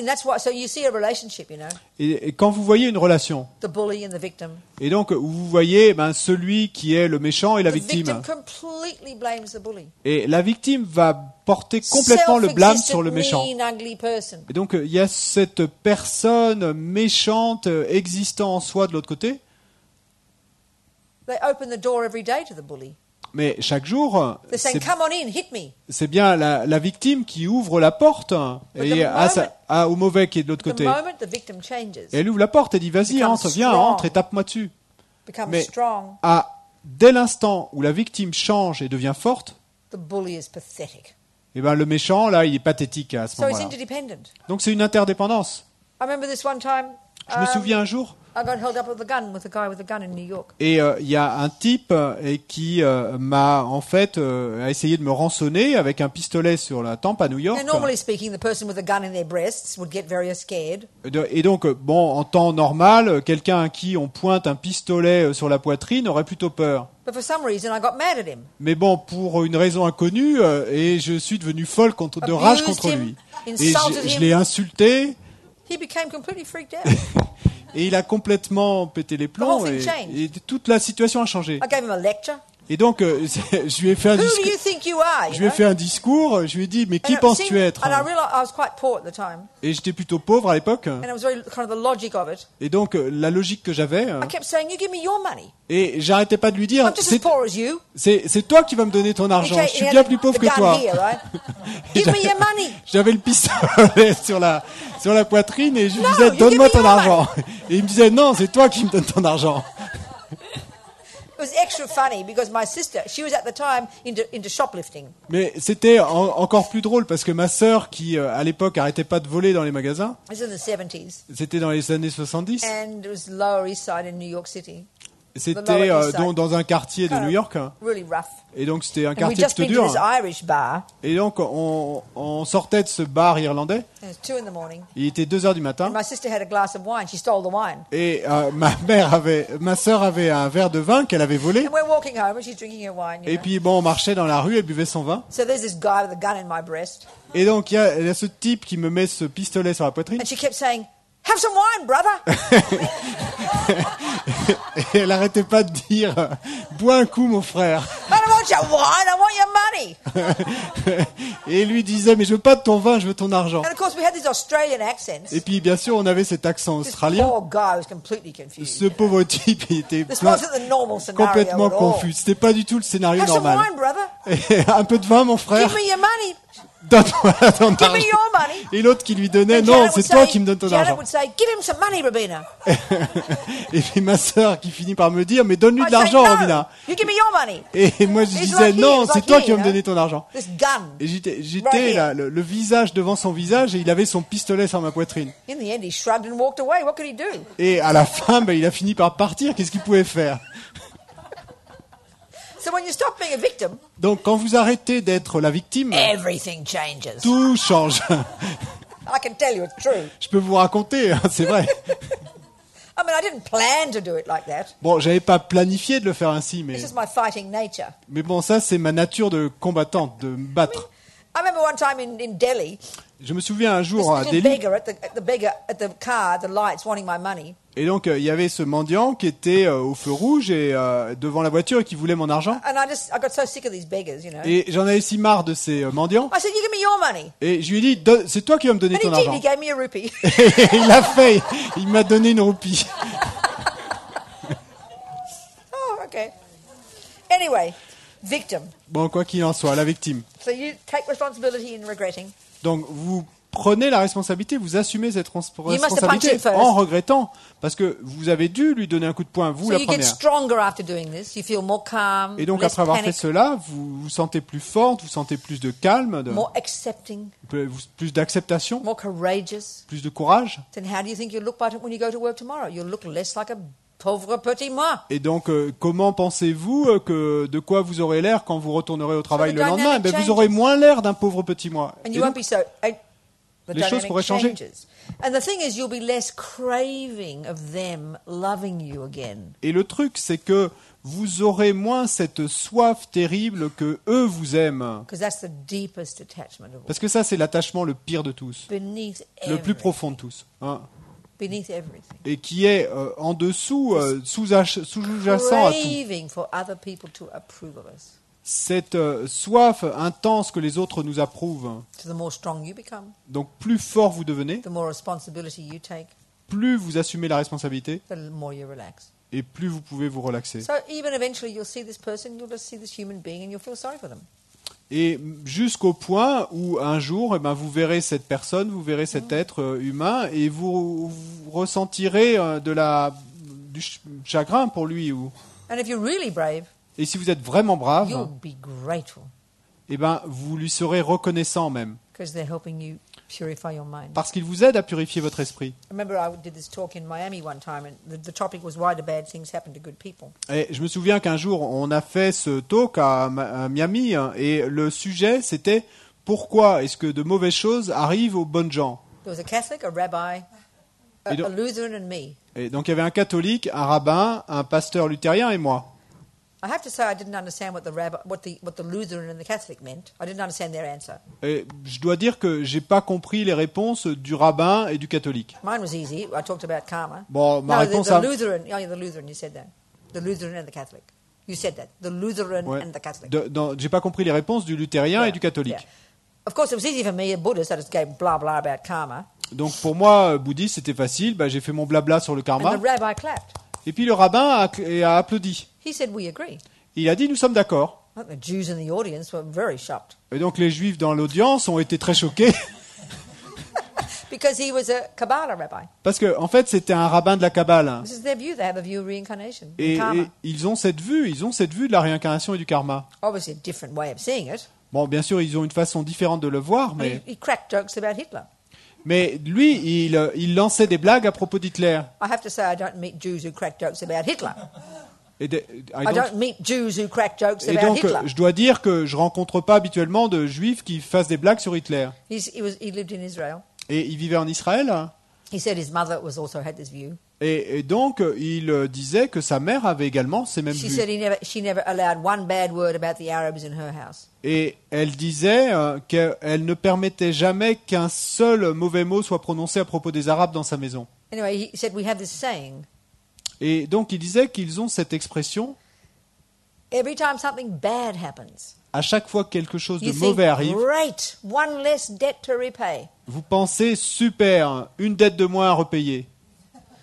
that's why, so you see a relationship, you know, Et quand vous voyez une relation, the bully and the victim. et donc vous voyez celui qui est le méchant et la The victim victime. completely blames the bully. Et la victime va porter complètement le blâme sur le méchant. Self-existent, mean, ugly person. Et donc il y a cette personne méchante existant en soi de l'autre côté. They open the door every day to the bully. Mais chaque jour, They're saying, come on in, hit me. c'est bien la victime qui ouvre la porte et au mauvais qui est de l'autre The côté. moment the victim changes, Et elle ouvre la porte et dit vas-y, Becomes entre, viens, strong. entre et tape-moi dessus. becomes Mais strong, dès l'instant où la victime change et devient forte, the bully is pathetic. eh ben, le méchant, là, il est pathétique à ce So it's moment-là. interdependent. Donc c'est une interdépendance. I remember this one time. Je me souviens un jour, I got held up with a gun with a guy with a gun in New York. et il y a un type qui m'a en fait a essayé de me rançonner avec un pistolet sur la tempe à New York. Now, normally speaking, the person with a gun in their breasts would get very scared. Et donc, bon, en temps normal, quelqu'un à qui on pointe un pistolet sur la poitrine aurait plutôt peur. But for some reason, I got mad at him. Mais bon, pour une raison inconnue, et je suis devenu folle de rage contre lui. Et je l'ai insulté, He became completely freaked out. et il a complètement pété les plombs, The whole thing et toute la situation a changé. I gave him a lecture. Et donc, je lui ai fait un Who do discours. you think you are? Je lui ai fait un discours, je lui ai dit, mais qui penses-tu être? And I realized I was quite poor at the time, Et j'étais plutôt pauvre à l'époque. and it was very kind of the logic of it. Et donc, la logique que j'avais, I kept saying, "You give me your money. et j'arrêtais pas de lui dire, I'm just as poor as you." c'est toi qui vas me donner ton argent, je suis bien plus pauvre que toi. Here, right? Give me your money. J'avais le pistolet sur la poitrine et je lui No, disais, you donne-moi give me ton your argent. Et il me disait, non, c'est toi qui me donnes ton argent. It was extra funny because my sister, she was at the time into shoplifting. Mais c'était encore plus drôle parce que ma sœur, qui à l'époque arrêtait pas de voler dans les magasins, It was in the 70s, c'était dans les années 70, and it was Lower East Side in New York City. c'était dans un quartier de New York, Really rough. et donc c'était un And we'd quartier just plutôt been to dur. this Irish bar, Et donc on sortait de ce bar irlandais, and it was 2 in the morning, il était 2 heures du matin, and my sister had a glass of wine. She stole the wine. et ma sœur avait un verre de vin qu'elle avait volé. And we're walking home, and she's drinking her wine. You Et know? puis bon, on marchait dans la rue, elle buvait son vin. So there's this guy with a gun in my breast, Et donc il y a ce type qui me met ce pistolet sur la poitrine. and she kept saying, "Have some wine, brother." Et elle arrêtait pas de dire, bois un coup mon frère. I don't want your wine, I want your money. Et il lui disait, mais je veux pas de ton vin, je veux ton argent. And of course, we had these Australian accents. Et puis bien sûr, on avait cet accent This australien. poor guy was completely confused. Ce pauvre type, il était This plein- wasn't the normal scenario complètement at all. confus. C'était pas du tout le scénario Have some normal. wine, brother. Et un peu de vin mon frère, Give me your money. donne-moi ton Give me argent. your money. Et l'autre qui lui donnait, And non, Janet c'est would toi say- qui me donne ton Janet argent. would say, "Give him some money, Robina." Et puis ma sœur qui finit par me dire, mais donne-lui I'd de say, l'argent, "No, Romina. you give me your money. Et moi je It's disais, like non, it's c'est like toi here, qui vas me you know? donner ton argent. This gun. Et j'étais Right là, le visage devant son visage, et il avait son pistolet sur ma poitrine. In the end, he shrugged and walked away. What could he do? Et à la fin, ben, il a fini par partir. Qu'est-ce qu'il pouvait faire? So when you stop being a victim, Donc, quand vous arrêtez d'être la victime, everything changes. tout change. I can tell you it's true. Je peux vous raconter, hein, c'est vrai. I mean, I didn't plan to do it like that. Bon, j'avais pas planifié de le faire ainsi, mais This is my fighting nature. bon, ça, c'est ma nature de combattante, de me battre. I remember one time in Delhi, Je me souviens un this jour à little Delhi, beggar at the car, at the lights, wanting my money. et donc il y avait ce mendiant qui était au feu rouge et devant la voiture et qui voulait mon argent. And I got so sick of these beggars, you know. Et j'en avais si marre de ces mendiants. I said, "You give me your money." Et je lui ai dit, c'est toi qui vas me donner And ton he did. argent. He gave me a rupee. Et il l'a fait. Il m'a donné une roupie. Oh, okay. Anyway, victim. Bon, quoi qu'il en soit, la victime. So you take responsibility in regretting. Donc, vous prenez la responsabilité, vous assumez cette must have punched responsabilité him first. en regrettant. Parce que vous avez dû lui donner un coup de poing, vous, So la you get première. stronger after doing this. You feel more calm, Et donc, less après avoir fait panic, cela, vous vous sentez plus forte, vous sentez plus de calme, more accepting, plus d'acceptation, more courageous. plus de courage. Then how do you think you'll look by when you go to work tomorrow? You'll look less like a pauvre petit moi. Et donc, comment pensez-vous que de quoi vous aurez l'air quand vous retournerez au travail the le lendemain? dynamic Vous aurez changes. moins l'air d'un pauvre petit moi. And Et you won't donc, be so... the les choses dynamic pourraient changer. changes. And the thing is, you'll be less craving of them loving you again. et le truc, c'est que vous aurez moins cette soif terrible que eux vous aiment. Because that's the deepest attachment of all. Parce que ça, c'est l'attachement le pire de tous, Beneath le plus everything. profond de tous, hein, Beneath everything. et qui est en dessous, sous-jacent à tout. Craving for other people to approve of us. Cette soif intense que les autres nous approuvent. So the more strong you become, Donc plus fort vous devenez, the more responsibility you take, plus vous assumez la responsabilité, the more you relax. et plus vous pouvez vous relaxer. So even eventually you'll see this person, you'll just see this human being and you'll feel sorry for them. Et jusqu'au point où un jour, vous verrez cette personne, vous verrez cet être humain, et vous ressentirez du chagrin pour lui. And if you're really brave, Et si vous êtes vraiment brave, you'll be grateful vous lui serez reconnaissant même, because they're helping you purify your mind. parce qu'il vous aide à purifier votre esprit. I remember I did this talk in Miami one time and the topic was why do bad things happen to good people. Et je me souviens qu'un jour, on a fait ce talk à Miami, et le sujet, c'était pourquoi est-ce que de mauvaises choses arrivent aux bonnes gens. There was a Catholic, a rabbi, a Lutheran and me. Et donc il y avait un catholique, un rabbin, un pasteur luthérien et moi. I have to say I didn't understand what the Lutheran and the Catholic meant. I didn't understand their answer. Et je dois dire que j'ai pas compris les réponses du rabbin et du catholique. Mine was easy. I talked about karma. Bon, ma No, réponse the Lutheran. Oh, yeah, the Lutheran. You said that. The Lutheran and the Catholic. You said that. The Lutheran Ouais. and the Catholic. J'ai pas compris les réponses du luthérien Yeah, et du catholique. yeah. Of course, it was easy for me, a Buddhist. I just gave blah blah about karma, Donc pour moi, bouddhiste, c'était facile. J'ai fait mon blabla sur le and karma. the rabbi clapped. Et puis le rabbin a applaudi. He said, "We agree." Il a dit nous sommes d'accord. I think the Jews in the audience were very shocked Et donc les juifs dans l'audience ont été très choqués because he was a Kabbalah rabbi. parce que en fait c'était un rabbin de la Kabbale. This is their view. They have a view of reincarnation, and Et karma. ils ont cette vue de la réincarnation et du karma. Obviously, a different way of seeing it. Bon, bien sûr, ils ont une façon différente de le voir, But mais he cracked jokes about Hitler. lui, il lançait des blagues à propos d'Hitler. I have to say, I don't meet Jews who crack jokes about Hitler. Et, I don't meet Jews who crack jokes et about donc, Hitler. je dois dire que je rencontre pas habituellement de juifs qui fassent des blagues sur Hitler. He lived in Israel. Et il vivait en Israël, He said his mother also had this view. et donc il disait que sa mère avait également ces mêmes She vues. said she never allowed one bad word about the Arabs in her house. Et elle disait qu'elle ne permettait jamais qu'un seul mauvais mot soit prononcé à propos des Arabes dans sa maison. Anyway, he said we have this saying: Et donc il disait qu'ils ont cette expression, every time something bad happens, à chaque fois que quelque chose de you mauvais think, arrive, great, one less debt to repay. vous pensez super, une dette de moins à repayer.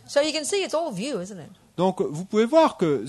So you can see it's all view, isn't it? Donc vous pouvez voir que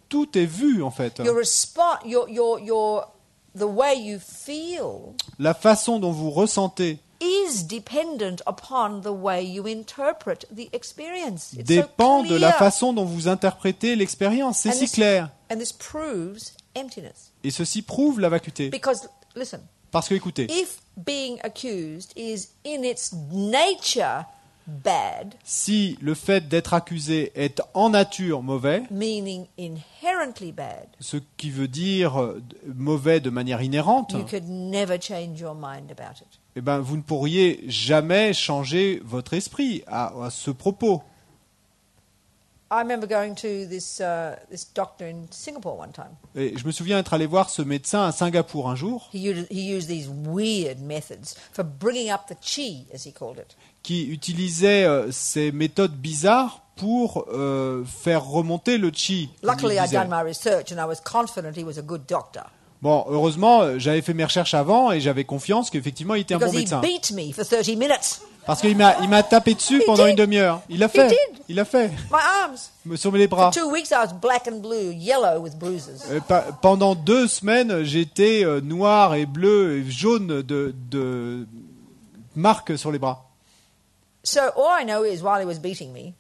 tout est vu en fait. Your response, the way you feel La façon dont vous ressentez is dependent upon the way you interpret the experience. It's dépend so de la clear. façon dont vous interprétez l'expérience. C'est And si this- clair. And this proves emptiness. Et ceci prouve la vacuité. Because, listen, Parce que écoutez, if being accused is in its nature bad, si le fait d'être accusé est en nature mauvais, meaning inherently bad, ce qui veut dire mauvais de manière inhérente, you could never change your mind about it. eh ben, vous ne pourriez jamais changer votre esprit à ce propos. I remember going to this doctor in Singapore one time. Et je me souviens être allé voir ce médecin à Singapour un jour, He used these weird methods for bringing up the chi, as he called it. qui utilisait ces méthodes bizarres pour faire remonter le chi. comme il Luckily, I'd disait. done my research and I was confident he was a good doctor. Bon, heureusement, j'avais fait mes recherches avant et j'avais confiance qu'effectivement il était un bon Because he médecin. beat me for 30 minutes. Parce qu'il m'a tapé dessus pendant did. une demi-heure. Il l'a fait. did. Il l'a fait. My arms. Sur les bras. For 2 weeks, I was black and blue, yellow with bruises. Pendant 2 semaines, j'étais noir et bleu et jaune de marques sur les bras. So all I know is while he was beating me,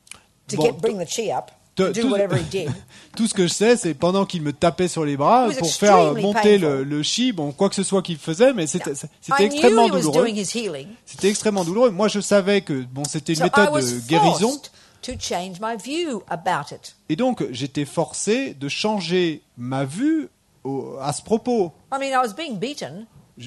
to Bon, bring the chi up, to do whatever he did, Tout ce que je sais, c'est pendant qu'il me tapait sur les bras It was pour faire extremely monter painful. le chi, bon, quoi que ce soit qu'il faisait, mais c'était I knew extrêmement he was douloureux. doing his healing. C'était extrêmement douloureux. Moi, je savais que bon, c'était une So I méthode was de guérison. forced to change my view about it. Et donc, j'étais forcé de changer ma vue à ce propos. I mean, I was being beaten.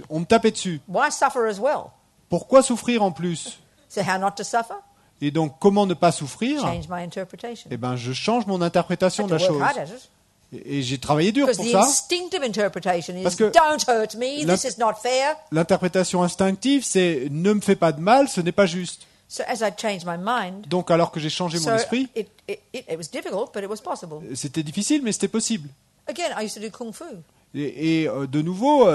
On me tapait dessus. Why suffer as well? Pourquoi souffrir en plus? So how not to suffer? Et donc, comment ne pas souffrir? Change my interpretation. Eh ben, je change mon interprétation de I la had to work chose. hard at it. Et j'ai travaillé dur Because pour the ça. instinctive interpretation is, Parce que don't hurt me, l'in- this is not fair. L'interprétation instinctive, c'est ne me fais pas de mal, ce n'est pas juste. So as I changed my mind, Donc, alors que j'ai changé mon esprit, it was difficult, but it was possible. c'était difficile, mais c'était possible. Again, I used to do kung fu. Et de nouveau,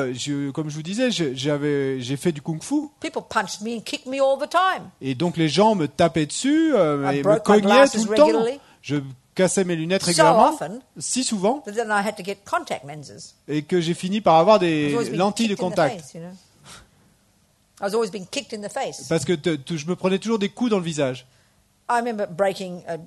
comme je vous disais, j'ai fait du kung-fu. People punched me and kicked me all the time. Et donc les gens me tapaient dessus, et me broke my cognaient glasses tout le temps. regularly. Je cassais mes lunettes so régulièrement, often si souvent, that then I had to get contact lenses. et que j'ai fini par avoir I was always des being lentilles de kicked in the contact. face, you know. I was always being kicked in the face. Parce que je me prenais toujours des coups dans le visage. I remember breaking I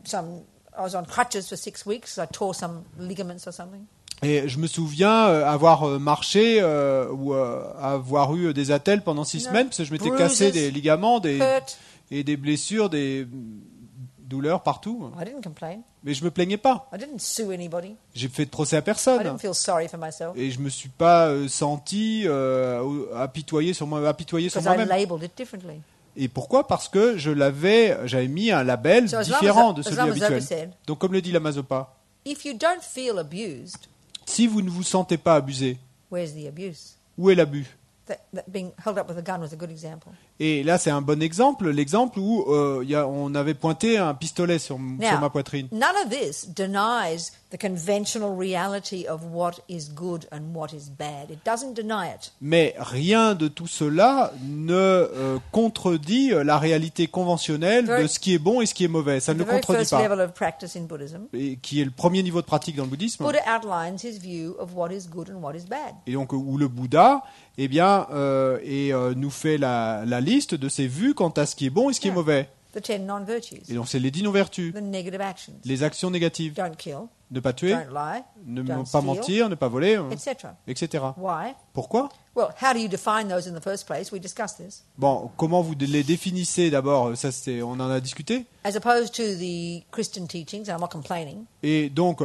was on crutches for 6 weeks. I tore some ligaments or something. Et je me souviens avoir marché ou avoir eu des attelles pendant 6 semaines, parce que je m'étais cassé des ligaments Hurt. et des blessures, des douleurs partout. I didn't complain. Mais je me plaignais pas. I didn't sue anybody. J'ai fait de procès à I personne. didn't feel sorry for myself Et je me suis pas senti apitoyé sur because I moi-même. labeled it differently. Et pourquoi? Parce que j'avais mis un label So as différent long de as celui Zopa habituel. said, Donc comme le dit la Mazopa, if you don't feel abused, si vous ne vous sentez pas abusé, where's the abuse? où est l'abus? That being held up with a gun was a good example. Et là, c'est un bon exemple, l'exemple où on avait pointé un pistolet sur ma poitrine. None of this denies the conventional reality of what is good and what is bad. It doesn't deny it. Mais rien de tout cela ne contredit la réalité conventionnelle de ce qui est bon et ce qui est mauvais. Ça ne The le very contredit first pas. level of practice in Buddhism, Et qui est le premier niveau de pratique dans le bouddhisme. Buddha outlines his view of what is good and what is bad. Et donc, où le Bouddha, eh bien, nous fait la liste de ses vues quant à ce qui est bon et ce qui est mauvais. The 10 non-virtues, Et donc, c'est les 10 non-vertus, the negative actions. les actions négatives. Don't kill, Ne pas tuer, don't lie, ne don't pas steal, mentir, ne pas voler, etc. etc. Why? Pourquoi? Well, how do you define those in the first place? We discussed this. Bon, comment vous les définissez d'abord? Ça, on en a discuté. As opposed to the Christian teachings, and I'm not complaining, Et donc,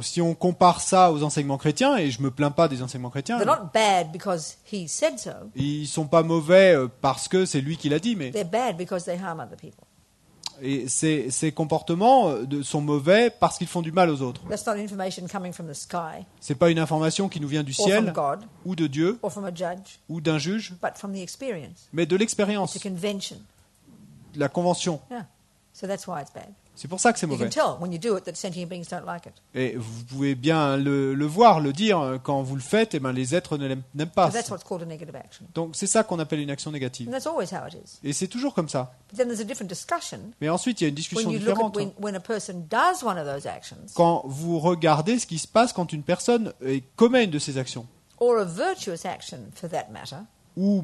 si on compare ça aux enseignements chrétiens, et je me plains pas des enseignements chrétiens, they're not bad because he said so. ils sont pas mauvais parce que c'est lui qui l'a dit, mais They're bad because they harm other people. et ces comportements sont mauvais parce qu'ils font du mal aux autres. That's not information coming from the sky C'est pas une information qui nous vient du or from ciel God ou de Dieu or from a judge, ou d'un juge, but from the experience. mais de l'expérience, It's a convention. de la convention. Yeah. So that's why it's bad. C'est pour ça que c'est You can mauvais. tell when you do it that sentient beings don't like it. Et vous pouvez bien le voir, le dire, quand vous le faites, eh ben, les êtres n'aiment pas. So that's what's called a negative action. Donc c'est ça qu'on appelle une action négative. And that's always how it is. Et c'est toujours comme ça. But then there's a different discussion Mais ensuite, il y a une discussion when you look différente. at when a person does one of those actions, Quand vous regardez ce qui se passe quand une personne commet une de ces actions, or a virtuous action for that matter, ou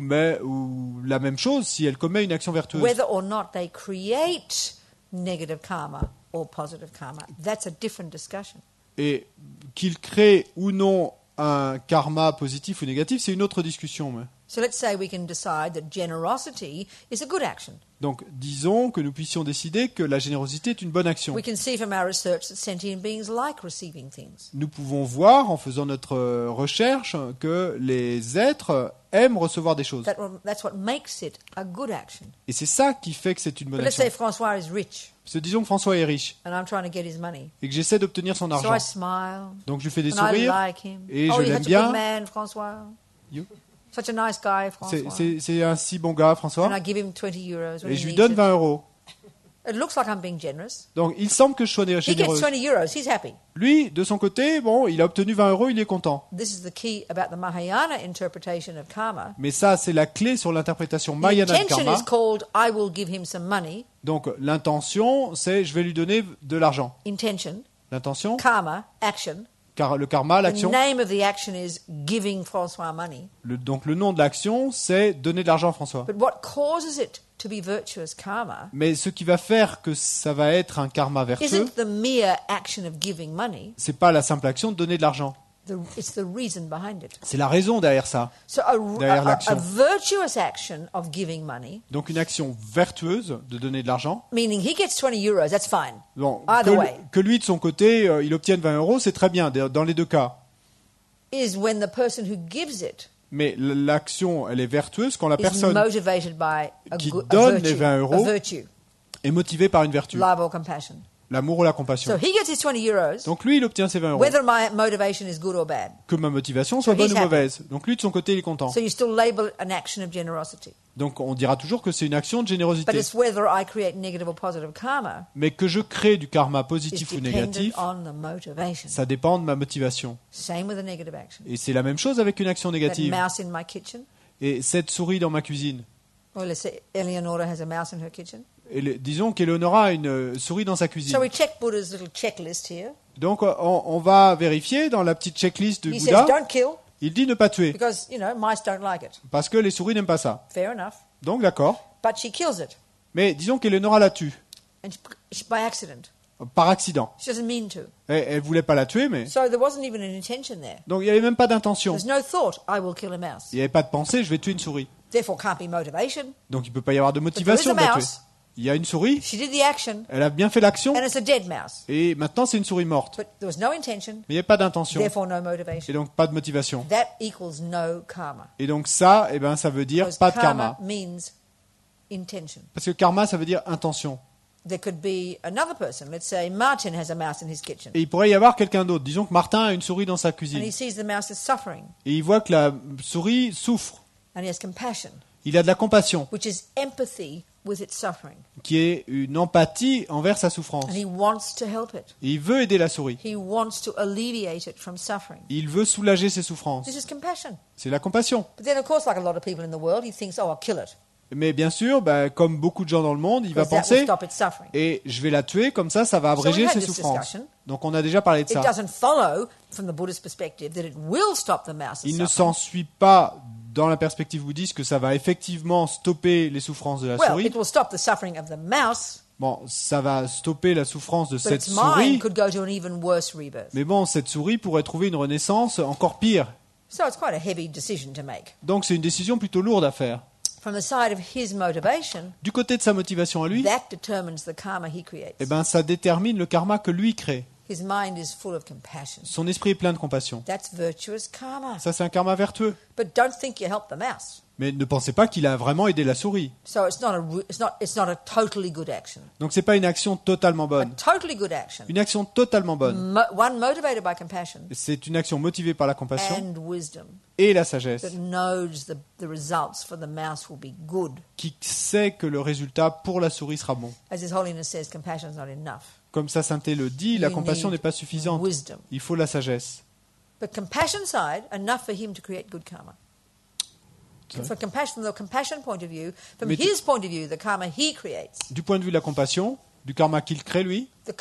la même chose si elle commet une action vertueuse. whether or not they create negative karma or positive karma. That's a different discussion. Et qu'il crée ou non un karma positif ou négatif, c'est une autre discussion. Mais. So let's say we can decide that generosity is a good action. Donc, disons que nous puissions décider que la générosité est une bonne action. We can see from our research that sentient beings like receiving things. Nous pouvons voir, en faisant notre recherche, que les êtres aiment recevoir des choses. That's what makes it a good action. Et c'est ça qui fait que c'est une bonne But let's action. say Francois is rich Parce que disons que François est riche and I'm trying to get his money. et que j'essaie d'obtenir son So argent. I smile Donc je lui fais des and I sourires. like him. Et Oh, je he's l'aime such a bien. good man, Francois. You. Such a nice guy, Francois. C'est un si bon gars, François. And I give him 20 euros when Et he je lui needs donne it. 20 euros. It looks like I'm being generous. Donc il semble que je sois He gets généreux. 20 euros. He's happy. Lui, de son côté, bon, il a obtenu 20 euros, il est content. This is the key about the Mahayana interpretation of karma. Mais ça, c'est la clé sur l'interprétation The Mahayana de intention karma. is called I will give him some money. Donc l'intention, c'est je vais lui donner de l'argent. Intention, L'intention, karma, action. car le karma, The l'action. name of the action is giving Francois money. Donc le nom de l'action, c'est donner de l'argent à François. But what causes it to be virtuous karma Mais ce qui va faire que ça va être un karma vertueux, isn't the mere action of giving money. c'est pas la simple action de donner de l'argent. It's the reason behind it. C'est la raison derrière ça. So Derrière a l'action. virtuous action of giving money, Donc une action vertueuse de donner de l'argent. meaning he gets 20 euros, that's fine. Bon, Either way. que lui de son côté, il obtienne 20 euros, c'est très bien dans les deux cas. Is when the person who gives it Mais l'action, elle est vertueuse quand la is personne motivated by a qui good donne virtue, les 20 euros a virtue, est motivée par une vertu, love or compassion. l'amour ou la So compassion. he gets his 20 euros, Donc lui, il obtient ses 20 euros. whether my motivation is good or bad. Que ma motivation soit So bonne he's ou happy. mauvaise. Donc lui, de son côté, il est content. So you still label it an action of generosity. Donc on dira toujours que c'est une action de But générosité. it's whether I create negative or positive karma Mais que je crée du karma is positif ou dependent négatif, on the motivation. ça dépend de ma motivation. Same with a negative action. Et c'est la même chose avec une action That négative. mouse in my kitchen. Et cette souris dans ma cuisine, Well, let's say Eleonora has a mouse in her kitchen. disons qu'Eleonora a une souris dans sa cuisine. So we check Buddha's little checklist here. Donc on va vérifier dans la petite checklist du He Bouddha. says, don't kill, Il dit ne pas tuer, because, mice don't like it. parce que les souris n'aiment pas ça. Fair enough. Donc d'accord. But she kills it, Mais disons qu'Eleonora la tue, and by accident. par accident. She doesn't mean to. Elle voulait pas la tuer, mais... So there wasn't even an intention there. Donc il n'y avait même pas d'intention. There's no thought, I will kill a mouse. Il n'y avait pas de pensée, je vais tuer une souris. Therefore can't be motivation. Donc il ne peut pas y avoir de motivation de there is la a tuer. mouse. Il y a une souris, She did the action, elle a bien fait l'action, and it's a dead mouse. et maintenant c'est une souris morte. But there was no intention, Mais il n'y a pas d'intention, therefore no et motivation. donc pas de motivation. That equals no karma. Et donc ça, ça veut dire Because pas de karma karma. means intention. Parce que karma, ça veut dire intention. There could be another person. Let's say Martin has a mouse in his kitchen, Et il pourrait y avoir quelqu'un d'autre. Disons que Martin a une souris dans sa and cuisine. he sees the mouse is suffering, Et il voit que la souris souffre. and he has compassion, Il a de la compassion, which is empathy with its suffering, qui est une empathie envers sa souffrance. and he wants to help it. Et il veut aider la souris. He wants to alleviate it from suffering. Il veut soulager ses souffrances. This is compassion. C'est la compassion. But then, of course, like a lot of people in the world, he thinks, "Oh, I'll kill it. Mais bien sûr, comme beaucoup de gens dans le monde, il va Because that will penser stop its suffering." et je vais la tuer, comme ça va abréger we've had ses this souffrances. discussion. Donc on a déjà parlé de It ça. doesn't follow, from the Buddhist perspective, that it will stop the mouse's Il ne suffering. s'ensuit pas, dans la perspective bouddhiste, que ça va effectivement stopper les souffrances de la Well, souris. it will stop the suffering of the mouse, Bon, ça va stopper la souffrance de but cette its souris. mind could go to an even worse rebirth. Mais bon, cette souris pourrait trouver une renaissance encore pire. So it's quite a heavy decision to make. Donc c'est une décision plutôt lourde à faire. From the side of his motivation, Du côté de sa motivation à lui, that determines the karma he creates. ça détermine le karma que lui crée. His mind is full of compassion. Son esprit est plein de compassion. That's virtuous karma. Ça, c'est un karma vertueux. But don't think you help the mouse. Mais ne pensez pas qu'il a vraiment aidé la souris. So it's not a totally good action. Donc c'est pas une action totalement A bonne. totally good action. Une action totalement bonne. One motivated by compassion C'est une action motivée par la compassion and wisdom et la sagesse, that knows the results for the mouse will be good. qui sait que le résultat pour la souris sera bon. As His Holiness says, compassion is not enough. Comme sa sainteté le dit, la You compassion need n'est pas suffisante. wisdom. Il faut la sagesse. But compassion side, enough for him to create good karma. Sorry? For compassion, from the compassion point of view, from Mais his point of view, the karma he creates, Du point de vue de la compassion, du karma qu'il crée lui, the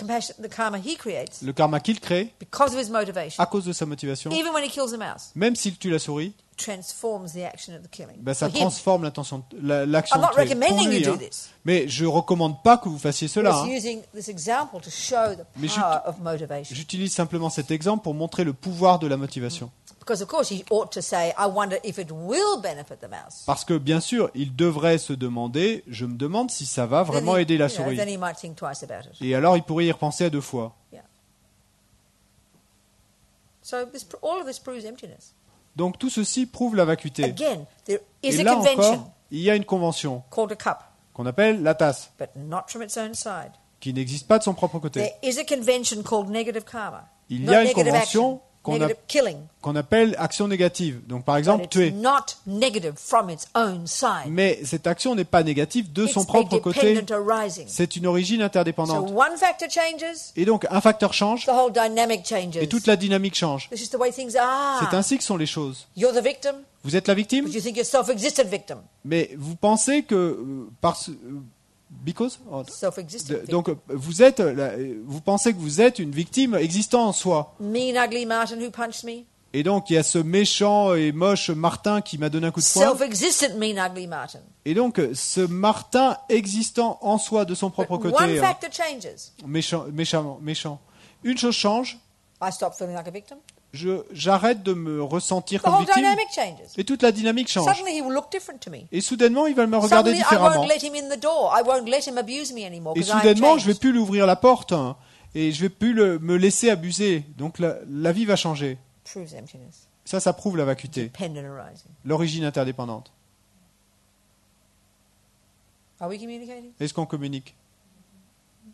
karma he creates, le karma qu'il crée, because of his motivation, à cause de sa motivation, even when he kills a mouse, même s'il tue la souris, transforms the action of the killing. ça For him. transforme l'action I'm not de tuer. recommending Pour lui, you do hein. this. Mais je recommande pas que vous fassiez cela. Just hein. using this example to show the Mais power of motivation. J'utilise simplement cet exemple pour montrer le pouvoir de la motivation. Because of course he ought to say, I wonder if it will benefit the mouse. Parce que bien sûr, il devrait se demander, je me demande si ça va vraiment Then he- aider la you know, souris. then he might think twice about it. Et alors il pourrait y repenser à 2 fois. Yeah. So all of this proves emptiness. Donc tout ceci prouve la vacuité. Again, there is Et a là convention encore, il y a une convention called a cup, qu'on appelle la tasse, but not from its own side. qui n'existe pas de son propre côté. There is a convention called negative karma. Il Not y a une negative convention action, qu'on negative killing. qu'on appelle action négative. Donc par But exemple, it's tuer. not negative from its own side. Mais cette action n'est pas négative de son It's a propre côté. dependent arising. C'est une origine So interdépendante. one factor changes, Et donc un facteur change the whole dynamic changes. et toute la dynamique change. This is the way things are. C'est ainsi que sont les choses. You're the victim, Vous êtes la victime, but you think you're self-existent victim. mais vous pensez que because Self-existent victim. donc vous pensez que vous êtes une victime existant en soi. Mean, ugly Martin who punched me. Et donc il y a ce méchant et moche Martin qui m'a donné un coup de poing. Self-existent mean, ugly Martin. Et donc ce Martin existant en soi de son propre But côté, one factor changes. méchant. Une chose change, I stop feeling like a victim. j'arrête de me ressentir The comme whole victime dynamic changes. et toute la dynamique change. Suddenly he will look different to me. Et soudainement il va me regarder Suddenly I différemment. won't let him in the door. I won't let him abuse me anymore Et because I'm soudainement je vais changed. plus lui ouvrir la porte hein, et je vais plus me laisser abuser. Donc la vie va changer. Proves emptiness. Ça prouve la vacuité, Dependent arising. l'origine interdépendante. Are we communicating? Est-ce qu'on communique?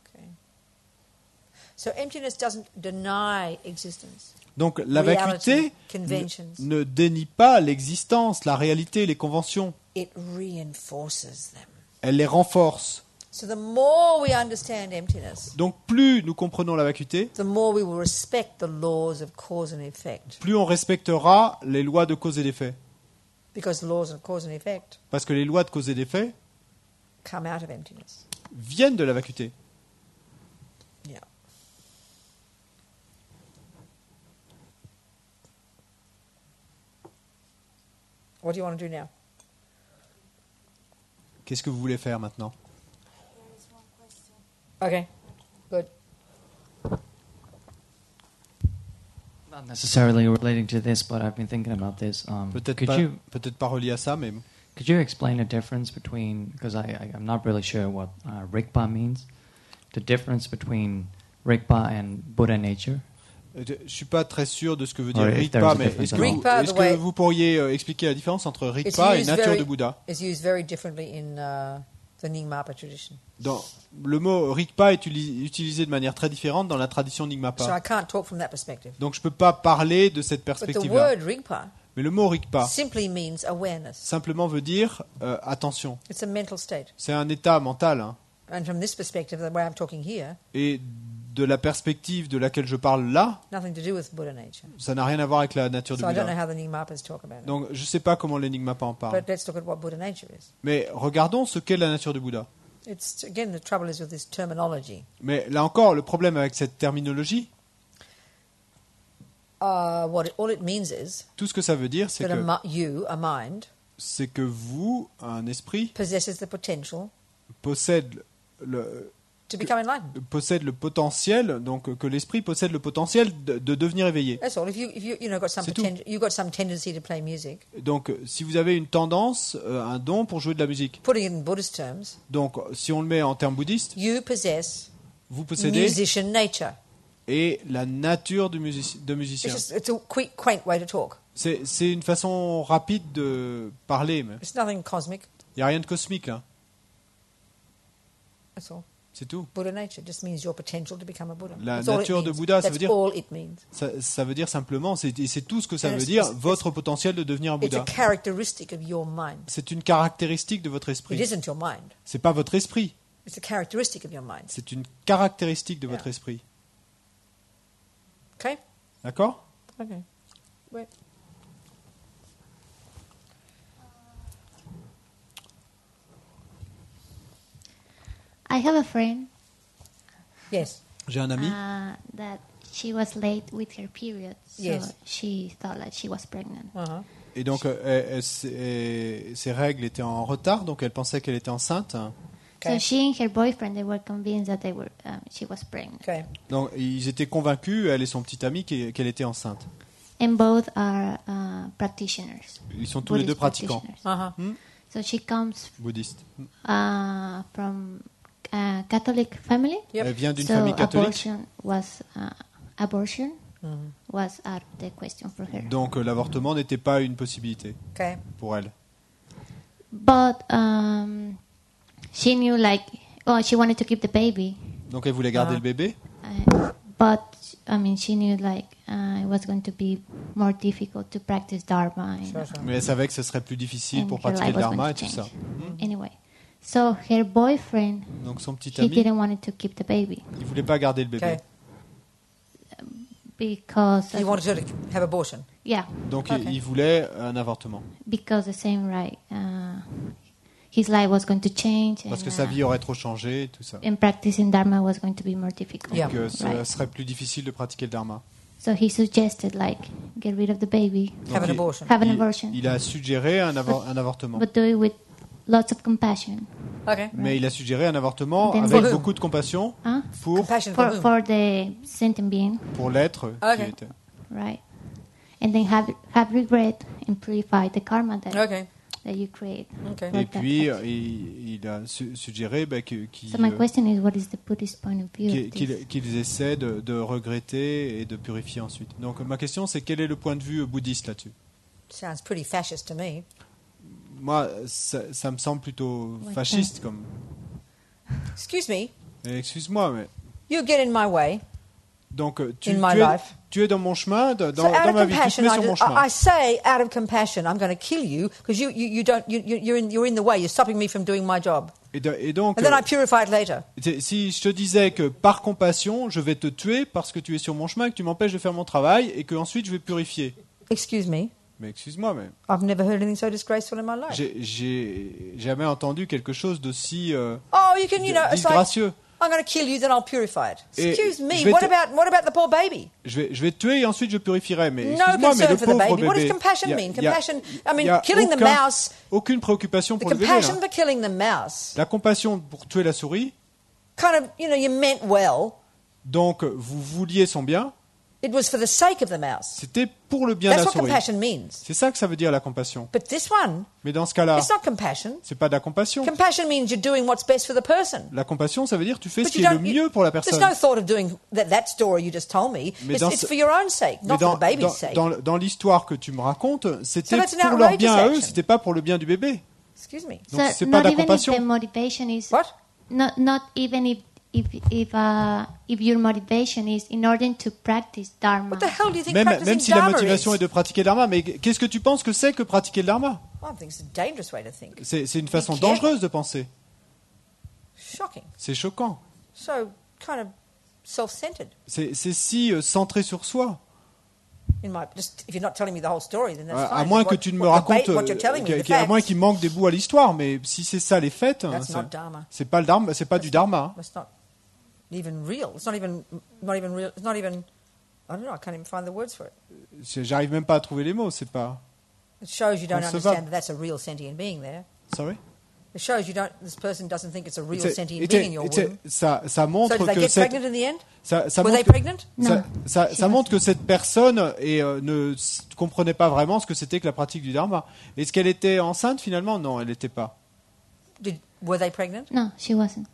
Okay. So emptiness doesn't deny existence. Donc la Reality, vacuité conventions. ne dénie pas l'existence, la réalité, les conventions. It reinforces them. Elle les renforce. So the more we understand emptiness, Donc plus nous comprenons la vacuité, the more we will respect the laws of cause and effect. plus on respectera les lois de cause et d'effet. Because laws of cause and effect Parce que les lois de cause et d'effet come out of emptiness. viennent de la vacuité. Yeah. What do you want to do now? Qu'est-ce que vous voulez faire maintenant? Okay, good. Not necessarily relating to this, but I've been thinking about this. Peut-être pas relié à ça, mais Could you explain the difference between, because I'm not really sure what Rigpa means, the difference between Rigpa and Buddha nature? je suis pas très sûr de ce que veut dire Or if Rigpa, there's a mais difference est-ce at que, all. Rigpa, est-ce the que way- vous pourriez expliquer la différence entre It's Rigpa et used nature very- de Bouddha? It's used very differently in the Nyingmapa tradition. Le mot Rigpa est utilisé de manière très différente dans la tradition So Nyingmapa. I can't talk from that perspective. Donc je peux pas parler de cette But the perspective-là. word Rigpa Mais le mot Rigpa simply means awareness. simplement veut dire attention. It's a mental state. C'est un état mental. Hein. And from this perspective, the way I'm talking here, Et de la perspective de laquelle je parle là, nothing to do with Buddha nature. ça n'a rien à voir avec la nature de So I don't know Bouddha. how the Nyingmapas talk about it. Donc je sais pas comment l'Enigmapa en parle. But let's look at what Buddha nature is. Mais regardons ce qu'est la nature de Bouddha. It's again the trouble is with this terminology. Mais là encore, le problème avec cette terminologie, All it means is tout ce que ça veut dire, c'est that que, a mind, vous, un esprit, possesses the potential possède le to become enlightened. potentiel, donc que l'esprit possède le potentiel de devenir éveillé. That's all. If you got some C'est tout. you've got some tendency to play music. Donc si vous avez une tendance, un don pour jouer de la musique, Putting it in Buddhist terms, donc si on le met en termes bouddhistes, you possess vous possédez musician nature. et la nature de musicien. It's a quick, quaint way to talk. C'est une façon rapide de parler, mais It's nothing cosmic. il n'y a rien de cosmique là, That's all. c'est tout. Buddha nature just means your potential to become a Buddha. La That's all it nature de means. Bouddha, ça That's veut dire- all it means. Ça veut dire simplement, c'est tout ce que ça And veut it's- dire, it's- votre potentiel de devenir un It's a Bouddha. characteristic of your mind. C'est une caractéristique de votre It esprit. isn't your mind. C'est pas votre esprit, It's a characteristic of your mind. c'est une caractéristique de votre Yeah. esprit. Okay? D'accord? Okay. Wait. I have a friend Yes. J'ai un ami. that she was late with her period, so Yes. she thought that she was pregnant. Uh-huh. Et donc, ses règles étaient en retard, donc elle pensait qu'elle était enceinte. Okay. So she and her boyfriend, they were convinced that she was pregnant. Okay. Donc, ils étaient convaincus, elle et son petit ami, qu'elle était enceinte. And both are practitioners. Ils sont tous les deux Buddhist pratiquants, practitioners. Uh-huh. So she comes bouddhistes. from a Catholic family. Yep. Elle vient d'une So famille catholique, abortion Mhm. was out of the question for her. donc l'avortement n'était pas une possibilité Okay. pour elle. But she knew she wanted to keep the baby. Donc, elle voulait garder Ah. le bébé, But she knew it was going to be more difficult to practice dharma. Sure, sure. mais elle savait que ce serait plus difficile and pour her pratiquer life le was going dharma et to tout ça. change. Anyway, so her boyfriend, Donc, son petit he ami, didn't want to keep the baby il voulait pas garder le bébé. Okay. because You wanted her to have abortion. yeah, Donc, Ok. il voulait un avortement. because the same right. His life was going to change, Parce que and, sa vie aurait trop changé et tout ça. and practicing dharma was going to be more difficult. Yeah. Que ce Right. serait plus difficile de pratiquer le dharma. So he suggested get rid of the baby, Donc, Have an il- abortion. have an abortion, Il a suggéré un avortement. but do it with lots of compassion. Okay. Mais il a suggéré un avortement Then avec for whom? beaucoup de compassion Huh? pour Compassion for whom? For the sentient being, l'être Ok. qui était. right? And then have regret and purify the karma Okay. that you create. Okay. for Et that puis, action. il a suggéré So my question is, what is the Buddhist point of view of this? qu'ils essaient de regretter et de purifier ensuite. Donc ma question c'est quel est le point de vue bouddhiste là-dessus? Sounds pretty fascist to me. Moi, ça me semble plutôt Ouais, fasciste comme. Excuse me. Excuse-moi, mais You get in my way. donc In my life. tu es dans mon chemin, dans So out ma of vie, tu te compassion, mets I, sur mon just, chemin. I say, out of compassion, I'm going to kill you because you're in the way. You're stopping me from doing my job. Et donc, And then I purify it later. si je te disais que par compassion, je vais te tuer parce que tu es sur mon chemin, que tu m'empêches de faire mon travail et que ensuite je vais purifier. Excuse me. Mais excuse-moi, mais I've never heard anything so disgraceful in my life. j'ai jamais entendu quelque chose d'aussi Oh, you can, it's like, disgracieux. I'm going to kill you, then I'll purify it. Et Excuse me, je vais what te- about the poor baby? Je vais te tuer et ensuite je purifierai. Mais No excuse-moi, mais concern le for the pauvre baby. What does bébé. compassion il y a- mean? il y a- Compassion, I il y mean, a killing the mouse, aucune préoccupation the pour le bébé. compassion Là. for killing the mouse, La compassion pour tuer la souris. kind of, you meant well. Donc vous vouliez son bien. It was for the sake of the mouse. C'était pour le bien de That's la what souris. compassion means. C'est ça que ça veut dire la compassion. But this one, Mais dans ce cas-là, it's not compassion. c'est pas de la compassion. Compassion means you're doing what's best for the person. La compassion, ça veut dire tu fais ce But qui you est le don't- mieux pour la There's personne. no thought of doing that story you just told me. Mais It's for your own sake, Mais not for the baby's sake. dans l'histoire que tu me racontes, c'était So that's an pour leur outrageous bien à eux, action. c'était pas pour le bien du bébé. Excuse me. Donc c'est So pas not de la even if compassion. the motivation is What? not even if your motivation is in order to practice dharma. What the hell do you think Même practicing si la dharma motivation is? est de pratiquer le dharma, mais qu'est-ce que tu penses que c'est que pratiquer le dharma? I think it's a dangerous way to think. C'est une façon Be careful. dangereuse de penser. Shocking. C'est choquant. So kind of self-centered. C'est si centré sur soi. In my, just if you're not telling me the whole story, then that's À fine. moins But que what- tu ne me what the racontes, what you're telling me, the à moins facts, qu'il manque des bouts à l'histoire, mais si c'est ça les faits, that's not dharma. c'est pas le dharma, c'est pas du dharma. It's not even real. It's not even real. It's not even. I don't know. I can't even find the words for it. J'arrive même pas à trouver les mots, c'est pas. It shows you don't Concevable. understand that that's a real sentient being there. Sorry? It shows you don't. This person doesn't think it's a real C'est- sentient et being in your c'est- womb. ça montre So did they que get cette, pregnant in the end? ça Were montre they que- pregnant? No. ça montre que cette personne ne comprenait pas vraiment ce que c'était que la pratique du dharma. Est-ce qu'elle était enceinte finalement? Non, elle n'était pas. Were they pregnant? No, she wasn't.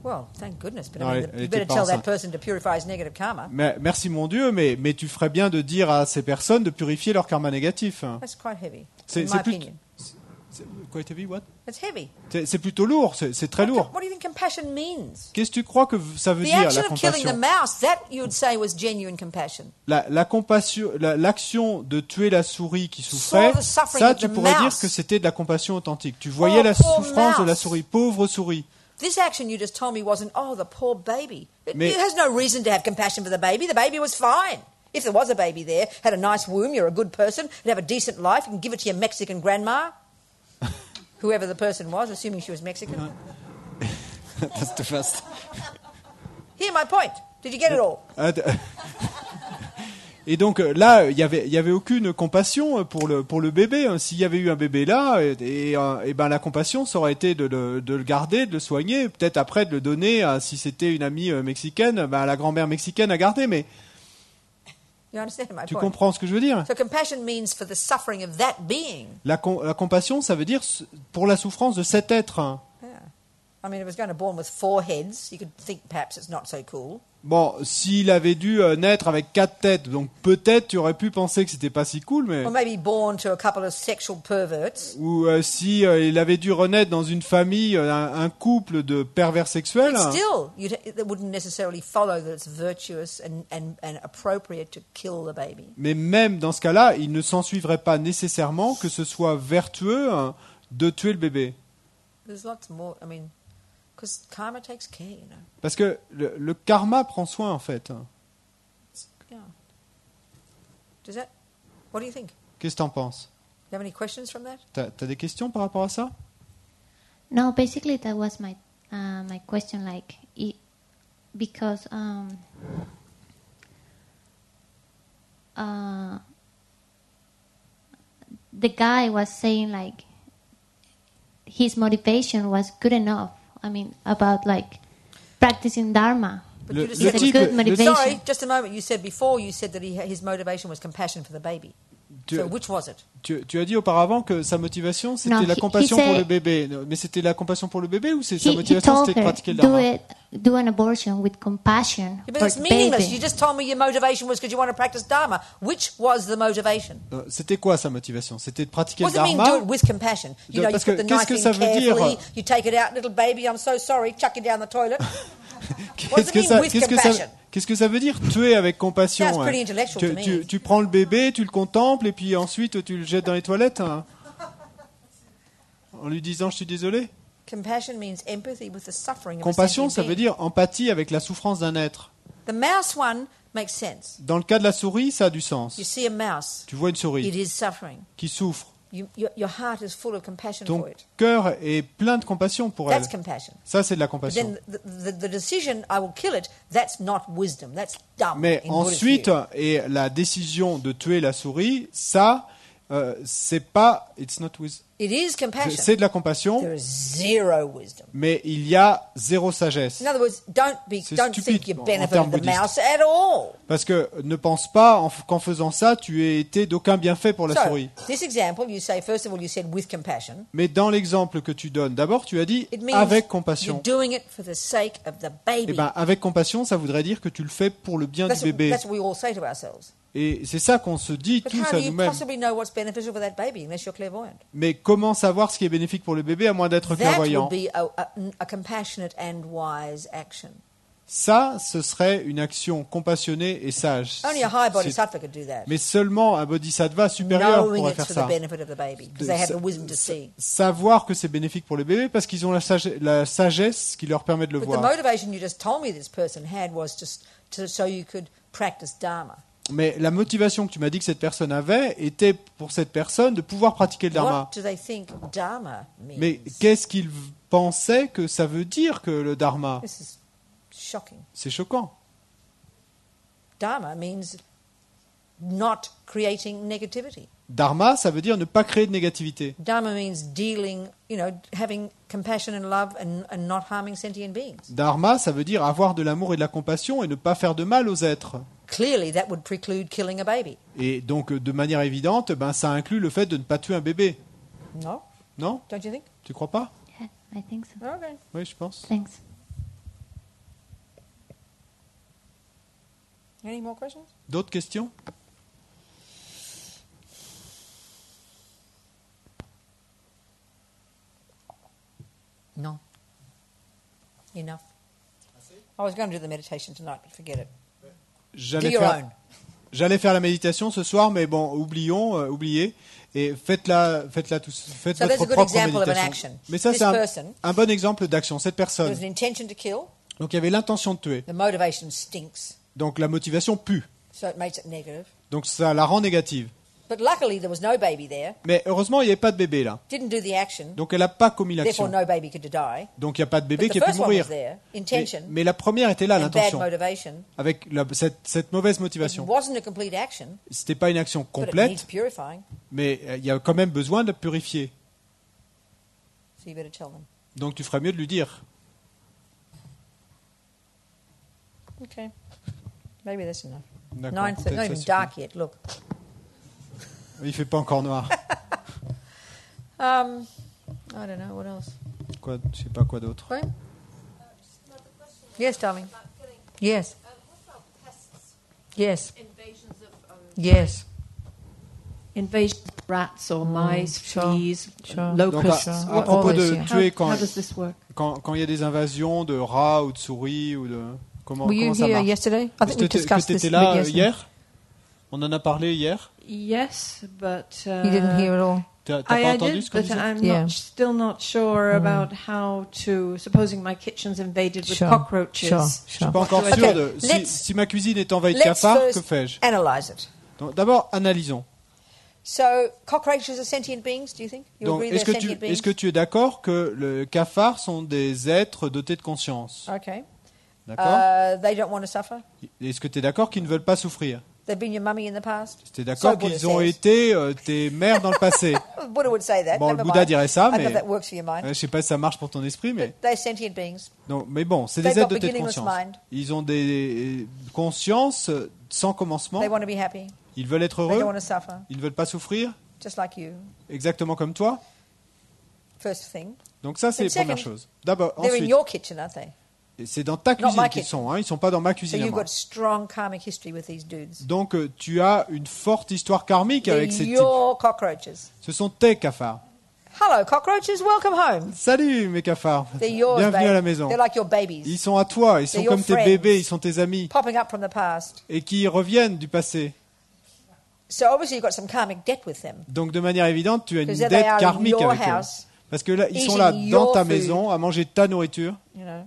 Well, thank goodness. But No, I mean, elle you était better pas tell that enceinte. person to purify his negative karma. Merci mon Dieu, mais tu ferais bien de dire à ces personnes de purifier leur karma négatif. That's quite heavy, C'est- in c'est my plus- opinion. Quoi, t'as vu, what? It's heavy. C'est plutôt lourd, c'est très lourd. What do you think compassion means? Qu'est-ce que tu crois que ça veut The dire, la action of killing the compassion? mouse, that you would say was genuine compassion. La compassion, l'action de tuer la souris qui souffrait, Saw the suffering ça of tu the pourrais dire mouse. que c'était de la compassion authentique. Tu voyais Oh, la poor souffrance de la mouse. souris, pauvre souris. This action you just told me wasn't, oh, the poor baby. Mais- It has no reason to have compassion for the baby. The baby was fine. If there was a baby there, had a nice womb, you're a good person, you'd have a decent life, you can give it to your Mexican grandma, whoever the person was, assuming she was Mexican. That's the first. Hear my point. Did you get it all? Et donc là, il y avait aucune compassion pour le bébé. S'il y avait eu un bébé là, et ben la compassion, ça aurait été de le garder, de le soigner, peut-être après de le donner à, si c'était une amie mexicaine, ben à la grand-mère mexicaine à garder. Mais You understand my tu point? comprends ce que je veux dire? So compassion means for the suffering of that being. La compassion, ça veut dire pour la souffrance de cet être. Yeah. I mean, if it was going to born with 4 heads, you could think perhaps it's not so cool. Bon, s'il avait dû naître avec 4 têtes, donc peut-être tu aurais pu penser que c'était pas si cool, mais Or maybe born to a couple of sexual perverts. ou si il avait dû renaître dans une famille, un couple de pervers sexuels. Still, it wouldn't necessarily follow that it's virtuous and appropriate to kill the baby. Mais même dans ce cas-là, il ne s'ensuivrait pas nécessairement que ce soit vertueux de tuer le bébé. There's lots more. I mean, because karma takes care, you know. Parce que le karma prend soin, en fait. Yeah. Does that? What do you think? Qu'est-ce que t'en penses? You have any questions from that? T'as des questions par rapport à ça? No, basically that was my my question. Like, because the guy was saying like his motivation was good enough. I mean, about like practicing dharma. But Le- you just le said type- good le- motivation. Sorry, just a moment. You said before. You said that his motivation was compassion for the baby. Tu, So which was it? tu as dit auparavant que sa motivation, c'était No, la he compassion said- pour le bébé. Mais c'était la compassion pour le bébé ou sa He motivation, told c'était de her, pratiquer le dharma? do an abortion with compassion Yeah, but for it's the meaningless. You baby. just told me your motivation was because you want to practice dharma. Which was the motivation? C'était quoi sa motivation? C'était de pratiquer What le does it mean, do dharma? it with compassion? You know, you Parce put que the qu'est-ce knife que in ça veut dire? carefully, you take it out, little baby, I'm so sorry, chuck it down the toilet. What does Qu'est-ce it mean with compassion? qu'est-ce que ça veut dire tuer avec compassion? Sounds pretty hein? intellectual to me. Tu prends le bébé, tu le contemples et puis ensuite tu le jettes dans les toilettes hein, en lui disant je suis désolé. Compassion means empathy with the suffering of a Compassion, sentient ça veut being. dire empathie avec la souffrance d'un être. The mouse one makes sense. Dans le cas de la souris, ça a du sens. You see a mouse, Tu vois une it souris is suffering. qui souffre. Your heart is full of compassion Ton for it. cœur est plein de compassion pour elle. That's compassion. Ça, c'est de la But compassion. then the decision, I will kill it, that's not wisdom. That's dumb. Mais in Buddhist ensuite, view. et la décision de tuer la souris, ça, c'est pas, it's not It is compassion. c'est de la compassion, There is zero wisdom. mais il y a zéro sagesse. In other words, don't C'est think stupide you en benefited termes the bouddhistes. mouse at all. Parce que ne pense pas qu'en faisant ça, tu aies été d'aucun bienfait pour la So, souris. this example, you say, first of all, you said with compassion. Mais dans l'exemple que tu donnes, d'abord, tu as dit It means avec you're compassion. doing it for the sake of the baby. Eh ben, avec compassion, ça voudrait dire que tu le fais pour le bien du bébé. That's what we all say to ourselves. Et c'est ça qu'on se dit But tous how à do you nous-mêmes. possibly know what's beneficial for that baby unless you're clairvoyant? Mais comment savoir ce qui est bénéfique pour le bébé à moins d'être That clairvoyant? would be a compassionate and wise action. Ça, ce serait une action compassionnée et sage. Only a high C'est- bodhisattva could do that. Mais seulement un bodhisattva supérieur Knowing pourrait it's faire for ça. the benefit of the baby, because they have the wisdom to see. Savoir que c'est bénéfique pour le bébé parce qu'ils ont la sagesse qui leur permet de le But the voir. motivation you just told me this person had was just so you could practice Dharma. Mais la motivation que tu m'as dit que cette personne avait était pour cette personne de pouvoir pratiquer le dharma. What do they think Dharma means? Mais qu'est-ce qu'ils pensaient que ça veut dire que le dharma? This is shocking. C'est choquant. Dharma means not creating negativity. Dharma, ça veut dire ne pas créer de négativité. Dharma means dealing, having compassion and love and not harming sentient beings. Dharma, ça veut dire avoir de l'amour et de la compassion et ne pas faire de mal aux êtres. Clearly, that would preclude killing a baby. Et donc, de manière évidente, ça inclut le fait de ne pas tuer un bébé. No? Non? Don't you think? Tu crois pas? Yeah, I think so. Okay. Oui, je pense. Thanks. Any more questions? D'autres questions? No. Enough. I was going to do the meditation tonight, but forget it. Do J'allais your faire, own. j'allais faire la méditation ce soir, mais bon, oubliez. Et faites-la tous. Faites So that's a votre good propre example of an méditation. action. Mais ça, This c'est person, un bon exemple d'action. Cette there personne. was an intention to kill. Donc, il y avait l'intention de tuer. The motivation stinks, Donc, la motivation pue. so it makes it negative. Donc, ça la rend négative. But luckily, there was no baby there. Mais heureusement, il n'y avait pas de bébé là. Didn't do the action. Donc, elle n'a pas commis Therefore, l'action. no baby could die. Donc, il n'y a pas de bébé But qui the a pu first one was mourir. there, intention, Mais la première était là, and bad l'intention. motivation. Avec cette mauvaise It motivation. wasn't a complete action, C'était pas une action but it needs complète, purifying. mais il y a quand même besoin de la purifier. So you better tell them. Donc, tu ferais mieux de lui dire. Okay. Maybe that's enough. D'accord, 9:30, peut-être not ça even suffit. dark yet. Look. Il fait pas encore noir. I don't know what else. Quoi, je sais pas quoi d'autre. Right? Yes, darling. Yes. Yes. Yes. Invasion of rats or mice, sure, fleas, sure. Donc, locusts. à What- propos all de this, yeah. tuer how does this work? quand il y a des invasions de rats ou de souris ou de comment Were you ça here marche? yesterday? I Est-ce think que we discussed tu this étais là a bit yesterday. hier? On en a parlé hier. Yes, but You didn't hear it all. T'as pas I entendu did, ce qu'on but disait? I'm Yeah. still not sure about how to. Supposing my kitchen's invaded with Sure, cockroaches. sure, Je suis sure. pas encore Okay, sûr de let's- si ma cuisine est envahie de Let's cafards, que first fais-je? analyse it. Donc, d'abord, analysons. So, cockroaches are sentient beings, do you think? You Donc, agree est-ce they're que, sentient beings? est-ce que tu es d'accord que les cafards sont des êtres dotés de conscience? Okay. D'accord? They don't want to suffer? Est-ce que tu es d'accord qu'ils ne veulent pas souffrir? They've been your mummy in the past? Tu es d'accord So Buddha qu'ils ont says. été tes mères dans le passé? Buddha would say that. Bon, le Never Bouddha mind. dirait ça, I don't know mais if that works for your mind. je sais pas si ça marche pour ton esprit, mais But they're sentient beings. non, mais bon, c'est They've des êtres got dotés de beginningless conscience. mind. Ils ont des consciences sans commencement. They want to be happy. Ils veulent être They don't heureux. want to suffer, Ils ne veulent pas souffrir, just like you. exactement comme toi. First thing. Donc ça, c'est And la première second, chose. D'abord, They're in ensuite, your kitchen, aren't they? c'est dans ta Not cuisine my qu'ils kitchen. sont. Hein, ils sont pas dans ma So cuisine à you've moi. got strong karmic history with these dudes. Donc tu as une forte histoire karmique They're avec ces types. your cockroaches. Ce sont tes cafards. Hello, cockroaches. Welcome home. Salut mes cafards. They're yours, Bienvenue à la babe. maison. They're like your babies, Ils sont à toi, ils sont They're your comme tes friends. bébés, ils sont tes amis popping up from the past. et qui reviennent du passé. So obviously you've got some karmic debt with them. Donc de manière évidente, tu as une Because they dette are in karmique your avec eux. house, Parce que là, ils sont eating là dans your ta food. maison à manger ta nourriture. You know.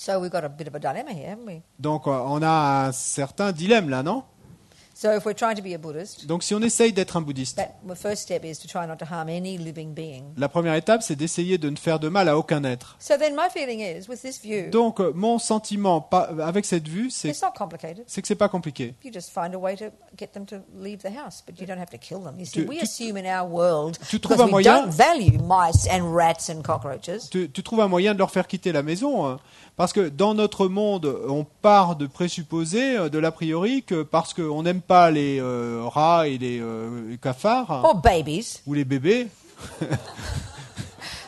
So we've got a bit of a dilemma here, haven't we? Donc on a un certain dilemme là, non? So if we're trying to be a Buddhist, Donc si on essaye d'être un bouddhiste, the first step is to try not to harm any living being. la première étape, c'est d'essayer de ne faire de mal à aucun être. So then my feeling is, with this view, Donc mon sentiment avec cette vue, c'est it's not complicated. que c'est pas compliqué. You just find a way to get them to leave the house, but you don't have to kill them. You see, we tu- assume in our world, tu trouves because un we moyen- don't value mice and rats and cockroaches, Tu trouves un moyen de leur faire quitter la maison, hein, parce que dans notre monde, on part de présupposer, de l'a priori, que parce qu'on n'aime pas les rats et les cafards, or babies, ou les bébés,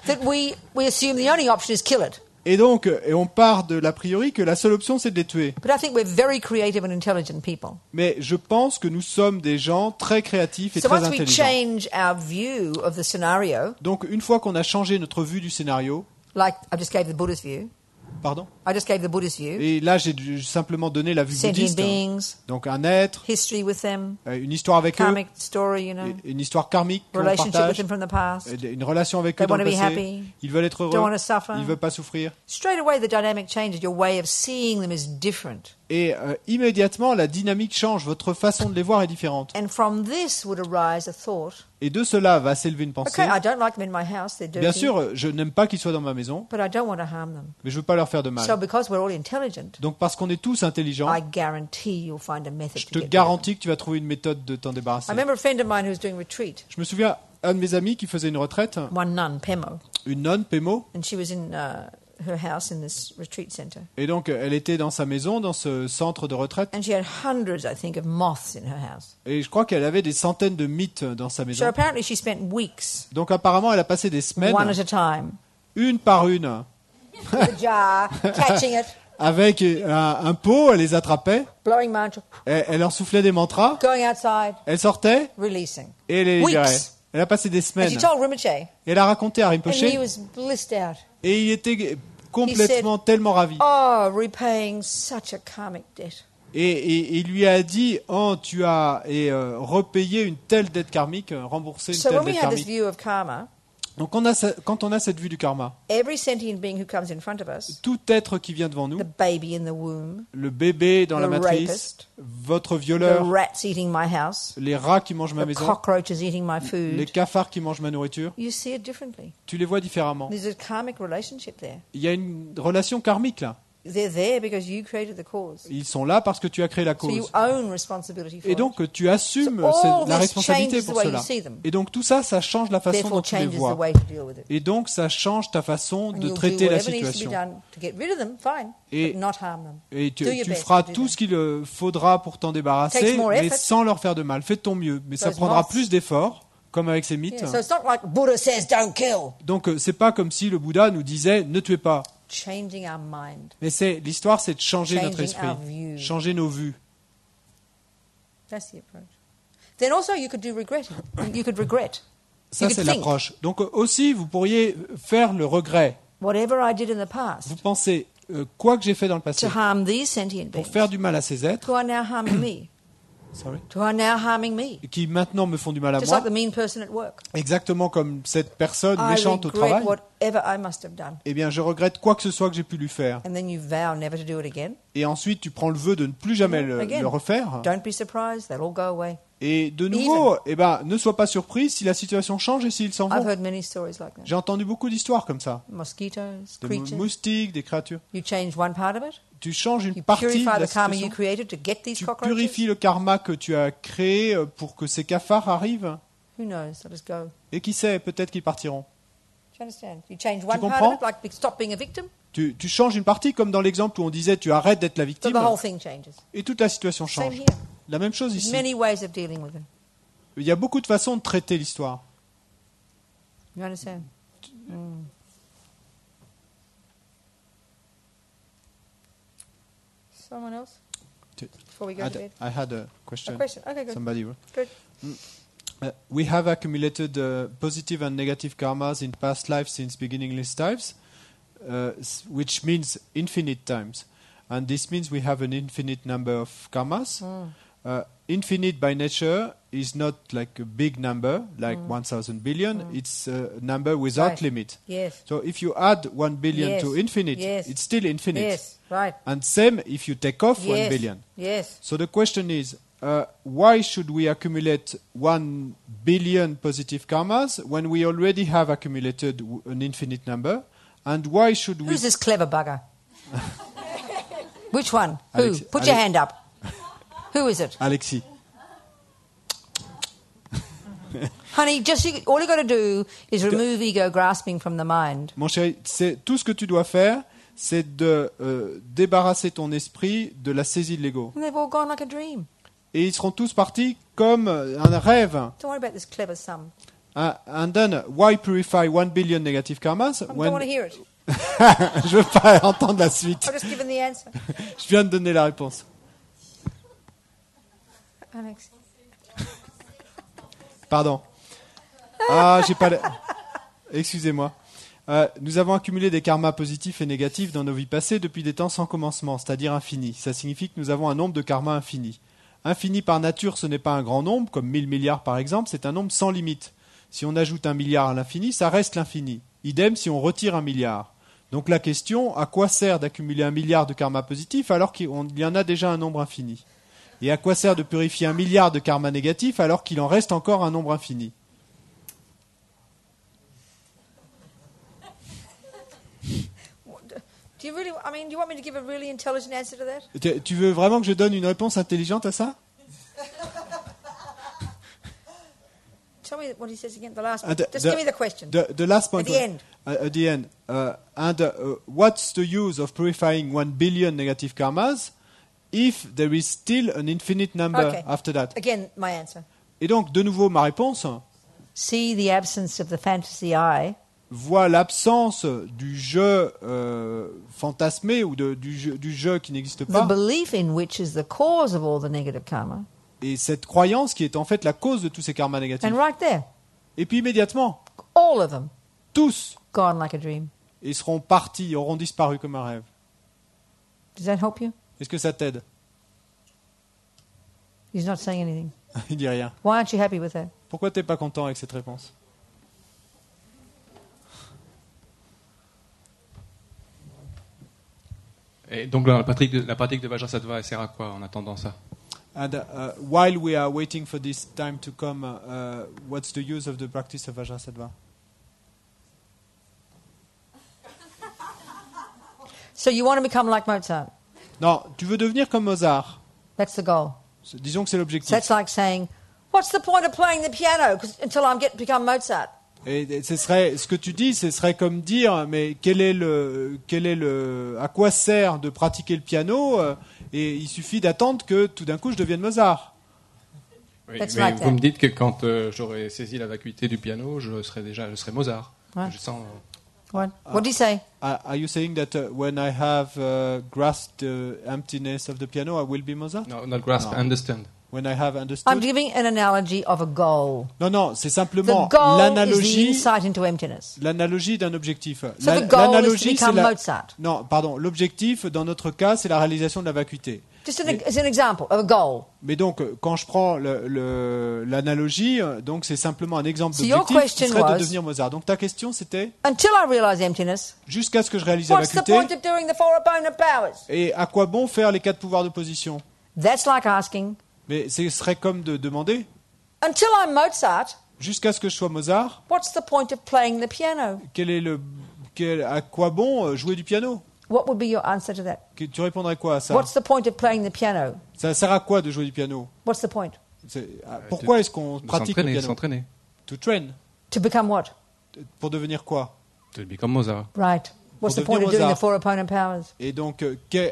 that we assume the only option is kill it. et donc et on part de l'a priori que la seule option c'est de les tuer. But I think we're very creative and intelligent people. Mais je pense que nous sommes des gens très créatifs et So très once we intelligents. change our view of the scenario, Donc une fois qu'on a changé notre vue du scénario, like I just gave the Buddhist view, pardon, I just gave the Buddhist view, et là j'ai simplement donné la vue sentient bouddhiste, beings, donc un être, history with them, une histoire avec karmic story, you know, eux, une histoire karmique qu'on relationship with partage, them from the past. une relation avec They eux dans le want to be passé. happy. Ils veulent être Don't want heureux, to suffer. ils veulent pas souffrir. Straight away, the dynamic changes. Your way of seeing them is different. Et immédiatement, la dynamique change, votre façon de les voir est différente. And from this would arise a thought. Et de cela va s'élever une pensée. Okay, I don't like them in my house. They're dirty. Bien sûr, je n'aime pas qu'ils soient dans ma maison, But I don't want to harm them. mais je veux pas leur faire de mal. So because we're all intelligent, Donc parce qu'on est tous intelligents, I guarantee you'll find a method je to te get rid of garantis que tu vas trouver une méthode de t'en them. débarrasser. I remember a friend of mine who was doing retreat, Je me souviens, un de mes amis qui faisait une retraite, one nun, Pemo, une nonne, Pemo, and she was in her house in this retreat center. et donc elle était dans sa maison, dans ce centre de retraite, And she had hundreds, I think, of moths in her house. et je crois qu'elle avait des centaines de mythes dans sa So maison. apparently she spent weeks, Donc apparemment, elle a passé des semaines, one at a time, une par une, with a jar, catching it, avec un pot, elle les attrapait, blowing mantra, elle leur soufflait des mantras, going outside, elle sortait releasing. et elle les Weeks. libérait. Elle a passé des And semaines. she told Rinpoche, Elle a raconté à and Rinpoche, he was blissed out. et il était complètement tellement ravi. Oh, repaying such a karmic debt. Et il lui a dit, oh, tu as repayé une telle dette karmique, remboursé une So telle when we dette have this karmique. view of karma, Donc quand on a cette vue du karma, every sentient being who comes in front of us, tout être qui vient devant nous, the baby in the womb, le bébé dans la the matrice, rapist, votre the violeur, rats eating my house, les rats qui mangent ma the maison, cockroaches eating my les food, cafards qui mangent ma nourriture, you see it differently. tu les vois différemment. There's a karmic relationship there. Il y a une relation karmique là. They're there because you created the cause. Ils sont là parce que tu as créé la So you cause. own responsibility for Et donc tu assumes So all la this responsabilité changes the pour way you cela. see them. Et donc tout ça, ça change la it. façon Therefore dont tu les changes the vois. way to deal with it. Et donc ça change ta façon And de you'll traiter do la whatever needs to be situation. done to get rid of them, fine, Et- but not harm them. Et tu Do your best feras to do tout that. ce qu'il faudra pour t'en débarrasser, Takes more mais effort. sans leur faire de mal. Fais de ton mieux. Mais ça Those prendra moths. plus d'efforts, comme avec ces mythes. Yeah, so it's not like Buddha says don't kill. Donc c'est pas comme si le Bouddha nous disait ne tuez pas. Changing our mind. Mais l'histoire, c'est de changer notre Changing our esprit, view. changer nos vues. That's the approach. Then also you could do regretting. You could regret. Ça, You c'est could think, l'approche. Donc aussi, vous pourriez faire le regret. whatever I did in the past Vous pensez, quoi que j'ai fait dans le passé, to harm these sentient pour beings, faire du mal à ces êtres, who are now harming me, who are now harming me, qui maintenant me font du mal à just moi, like the mean person at work. exactement comme cette personne I méchante au regret travail, whatever I must have done. eh bien, je regrette quoi que ce soit que j'ai pu lui faire. And then you vow never to do it again. Et ensuite, tu prends le vœu de ne plus jamais Again. le refaire. Don't be surprised, they'll all go away. Et de nouveau, eh ben, ne sois pas surpris si la situation change et s'ils s'en I've vont. heard many stories like that. J'ai entendu beaucoup d'histoires comme ça. Mosquitoes, Des creatures. moustiques, des créatures. You change one part of it. Tu changes une You partie de purify la the karma you situation. created to get these Tu cockroaches. purifies le karma que tu as créé pour que ces cafards arrivent. Who knows? They'll just go. Et qui sait, peut-être qu'ils partiront. Do you understand? You change one part comprends? of it, like stop being a victim, Tu changes une partie, comme dans l'exemple où on disait tu arrêtes d'être la so victime, the whole thing changes. et toute la situation Same change. here. La même chose There's ici. many ways of dealing with it. Il y a beaucoup de façons de traiter l'histoire. You understand? Someone else? Before we go to bed? I had a A question. question? Okay, good. Somebody wrote. Good. We have accumulated positive and negative karmas in past lives since beginningless times, which means infinite times. And this means we have an infinite number of karmas. Infinite by nature is not like a big number, like 1,000 billion. It's a number without Right. limit. Yes. So if you add 1 billion Yes. to infinite, Yes. it's still infinite. Yes, right. And same if you take off 1 Yes. billion. Yes. So the question is, why should we accumulate 1 billion positive karmas when we already have accumulated an infinite number? And why should we... Who's this clever bugger? Which one? Who? Alex- Put your Alex- hand up. Who is it? Alexis. Honey, all you got to do is remove ego grasping from the mind. Mon chéri, tout ce que tu dois faire, c'est de débarrasser ton esprit de la saisie de l'ego. And they've all gone like a dream. Et ils seront tous partis comme un rêve. Don't worry about this clever sum. And then, why purify 1 billion negative karmas I don't want to hear it. Je veux pas entendre la suite. I've just given the answer. Je viens de donner la réponse. Alex. Pardon. J'ai pas... Excusez-moi. Nous avons accumulé des karmas positifs et négatifs dans nos vies passées depuis des temps sans commencement, c'est-à-dire infini. Ça signifie que nous avons un nombre de karmas infini. Infini par nature, ce n'est pas un grand nombre, comme 1000 milliards par exemple, c'est un nombre sans limite. Si on ajoute 1 milliard à l'infini, ça reste l'infini. Idem si on retire 1 milliard. Donc la question, à quoi sert d'accumuler 1 milliard de karmas positifs alors qu'il y en a déjà un nombre infini? Et à quoi sert de purifier 1 milliard de karmas négatifs alors qu'il en reste encore un nombre infini? Do you want me to give a really intelligent answer to that? Tu veux vraiment que je donne une réponse intelligente à ça? Tell me what he says again, the last And one. Just give me the question. The last point. At the end. At the end. What's the use of purifying 1 billion negative karmas if there is still an infinite number Okay. after that? Again, my answer. Et donc, de nouveau, ma réponse See the absence of the fantasy eye voit l'absence du jeu fantasmé ou du jeu qui n'existe the pas, belief in which is the cause of all the negative karma. et cette croyance qui est en fait la cause de tous ces karmas négatifs. And right there, Et puis immédiatement, all of them tous, gone like a dream. ils seront partis, auront disparu comme un rêve. Does that help you? Est-ce que ça t'aide? He's not saying anything. Il dit rien. Why aren't you happy with that? Pourquoi t'es pas content avec cette réponse? Et donc la pratique de Vajrasattva, elle sert à quoi en attendant ça? And while we are waiting for this time to come, what's the use of the practice of Vajrasattva? So you want to become like Mozart. Non, tu veux devenir comme Mozart. That's the goal. Disons que c'est So l'objectif. that's like saying, what's the point of playing the piano until I become Mozart? Et ce serait, ce que tu dis, ce serait comme dire, mais à quoi sert de pratiquer le piano et il suffit d'attendre que tout d'un coup je devienne Mozart. Oui, That's mais like vous that. me dites que quand j'aurai saisi la vacuité du piano, je serai Mozart. Ouais. Je sens. What did he say? Are you saying that when I have grasped the emptiness of the piano, I will be Mozart? No, not grasp, No. understand. When I have understood? I'm giving an analogy of a goal. Non, c'est The simplement goal is the l'analogie insight into emptiness. d'un objectif. So the goal is to become Mozart. Non, pardon. L'objectif, dans notre cas, c'est la réalisation de la vacuité. Just as an example of a goal. Mais donc, quand je prends l'analogie, donc c'est simplement un exemple So your d'objectif qui question serait was- de devenir Mozart. Donc ta question, c'était Until I realize emptiness, jusqu'à ce que je réalise la what's the vacuité. point of doing the four opponent powers? Et à quoi bon faire les 4 pouvoirs de position? That's like asking, Mais ce serait comme de demander, until I'm Mozart, jusqu'à ce que je sois Mozart, what's the point of playing the piano? à quoi bon jouer du piano? What would be your answer to that? Tu répondrais quoi à ça? What's the point of playing the piano? Ça sert à quoi de jouer du piano? What's the point? Pourquoi est-ce qu'on pratique le piano? S'entraîner. To train. To become what? Pour devenir quoi? To become Mozart. Right. What's the Pour point of devenir doing the Mozart. four opponent powers? Et donc,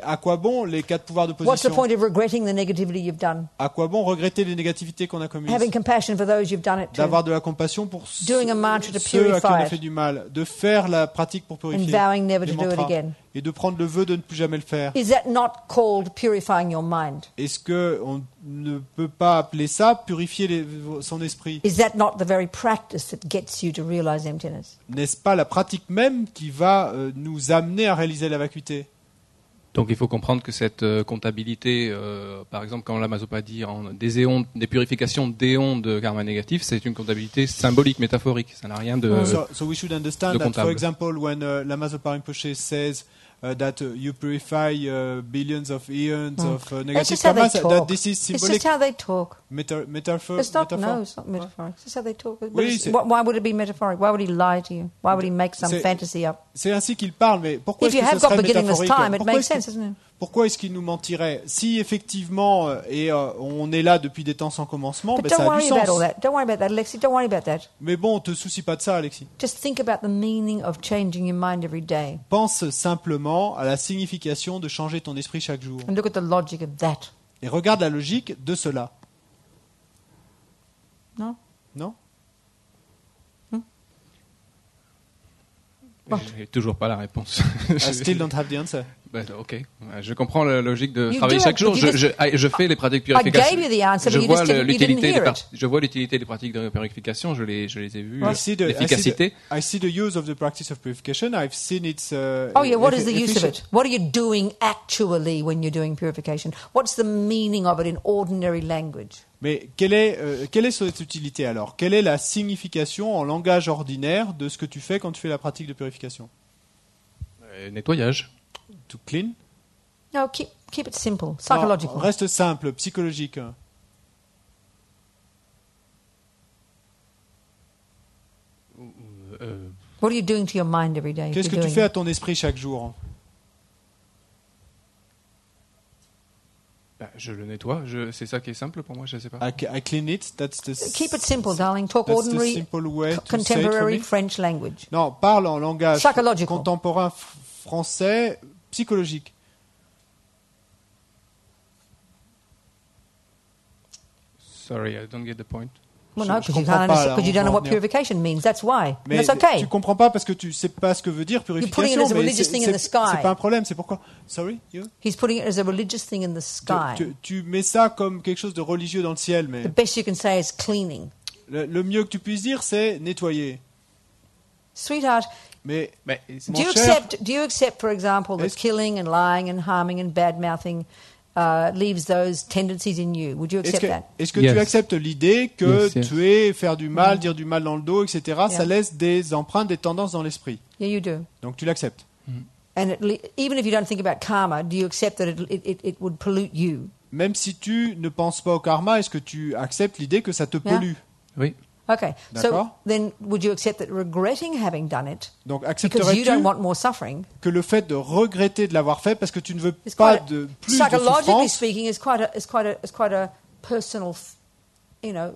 à quoi bon les 4 pouvoirs de What's the position? point of regretting the negativity you've done? À quoi bon regretter les négativités qu'on a commises? Having compassion for those you've done it to. D'avoir de la compassion pour Doing a mantra to ceux à qui on purify a it. fait du mal, de faire la pratique pour And purifier, vowing never les to do it mantras, again. et de prendre le vœu de ne plus jamais le faire. Is that not called purifying your mind? Est-ce que on ne peut pas appeler ça purifier son esprit? Is that not the very practice that gets you to realize emptiness? N'est-ce pas la pratique même qui va nous amener à réaliser la vacuité? Donc il faut comprendre que cette comptabilité, par exemple quand l'Amazopa dit des éons, des purifications d'éons de karma négatif, c'est une comptabilité symbolique, métaphorique. Ça n'a rien de So we should understand de that, for comptable. example, when Lama Zopa Rinpoche says that you purify billions of eons of It's negative just how they karma, that talk. this is It's symbolic just how they talk. metaphor. It's not, metaphor? no, it's not metaphoric. It's just how they talk. But Oui, it's- c'est- why would it be metaphoric? Why would he lie to you? Why would he make some C'est- fantasy up? C'est ainsi qu'il parle, mais pourquoi If est-ce you que ce have got serait beginningless métaphorique? time, it Pourquoi makes est-ce qu'il- sense, doesn't it? Pourquoi est-ce qu'il nous mentirait? Si effectivement, on est là depuis des temps sans commencement, But ben, don't ça a du worry about all sens. that. Don't worry about that, Alexi. Don't worry about that. Mais bon, te soucie pas de ça, Alexis. Just think about the meaning of changing your mind every day Pense simplement à la signification de changer ton esprit chaque jour. and look at the logic of that. Et regarde la logique de cela. No? Non? J'ai toujours pas la réponse. I still don't have the answer. Ben, ok, je comprends la logique de You travailler do chaque have- jour. you Je fais les pratiques de I gave purification. you the answer, Je but you vois just didn't, you didn't l'utilité hear des it. je vois l'utilité des pratiques de purification. Je les ai vues. I see L'efficacité. I see the use of the practice of purification. I've seen its. Oh yeah, what is the use of efficient- it? What are you doing actually when you're doing purification? What's the meaning of it in ordinary language? Mais quelle est cette utilité alors? Quelle est la signification en langage ordinaire de ce que tu fais quand tu fais la pratique de purification? Nettoyage. To clean? No, keep it simple, Non, psychological. reste simple, psychologique. What are you doing to your mind every day? if Qu'est-ce que you're tu doing fais à it? ton esprit chaque jour? Ben, je le nettoie. C'est ça qui est simple pour moi. Je sais pas. I clean it. That's the. Keep it simple, darling. Talk That's the ordinary, simple way to say it for contemporary me. French language. Non, parle en langage Psychological. contemporain français psychologique. Sorry, I don't get the point. Well, Je- no, je because you comprends can't pas, understand, là, because you on don't know va what revenir. purification means. That's why. Mais That's okay. tu comprends pas parce que tu sais pas ce que veut dire putting it purification. as a Mais religious thing in the sky. c'est pas un problème, c'est pourquoi. Sorry, you? He's putting it as a religious thing in the sky. Tu mets ça comme quelque chose de religieux dans le ciel, mais The best you can say is cleaning. le mieux que tu puisses dire, c'est nettoyer. Sweetheart, Mais Mais mon cher, do you accept, for example, that Est-ce- killing and lying and harming and bad mouthing leaves those tendencies in you? Would you est-ce accept que, that? est-ce que Yes. tu acceptes l'idée que Yes, yes. tuer, faire du mal, dire du mal dans le dos, etc., ça Yeah. laisse des empreintes, des tendances dans l'esprit? Yeah, you do. Donc tu l'acceptes. And even if you don't think about karma, do you accept that it would pollute you? Même si tu ne penses pas au karma, est-ce que tu acceptes l'idée que ça te Yeah. pollue? oui. Okay. So D'accord. then would you accept that regretting having done it Donc because accepterais-tu you don't want more suffering? que le fait de regretter de l'avoir fait parce que tu ne veux It's pas quite de plus de psychologically souffrance, speaking, is quite a personal,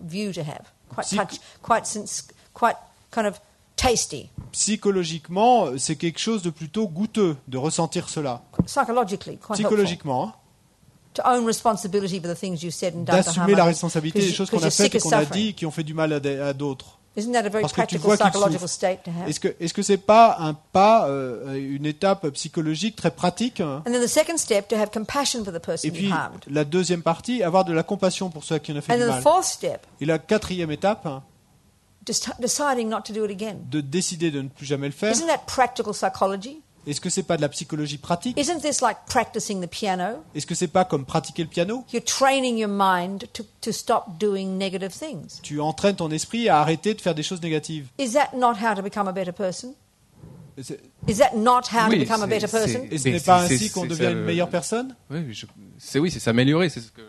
view to have. Quite kind of tasty. psychologiquement, c'est quelque chose de plutôt goûteux de ressentir cela. Psychologically, quite helpful. Psychologiquement, hein, To own responsibility for the things you said and done to harm d'assumer la others. responsabilité des choses qu'on a Because you're faites et sick qu'on of a suffering. dit qui ont fait du mal à d'autres. Isn't that a very Parce que tu practical vois qu'ils psychological souffrent. state to have? Est-ce que c'est pas un pas, une étape psychologique très pratique, hein? And then the second step, to have compassion for the person Et you puis harmed. la deuxième partie, avoir de la compassion pour ceux qui en ont fait And du then the mal. fourth step, Et la quatrième étape, hein, deciding not to do it again. de décider de ne plus jamais le faire. Isn't that practical psychology? Est-ce que c'est pas de la psychologie pratique? Isn't this like practicing the piano? Est-ce que c'est pas comme pratiquer le piano? You're training your mind to stop doing negative things. Tu entraînes ton esprit à arrêter de faire des choses négatives. Is that not how to become a better person? C'est- Is that not how Oui, to become a better c'est- person? Et ce Mais n'est pas c'est- ainsi qu'on c'est devient ça, une meilleure personne? Oui, c'est s'améliorer. C'est ce que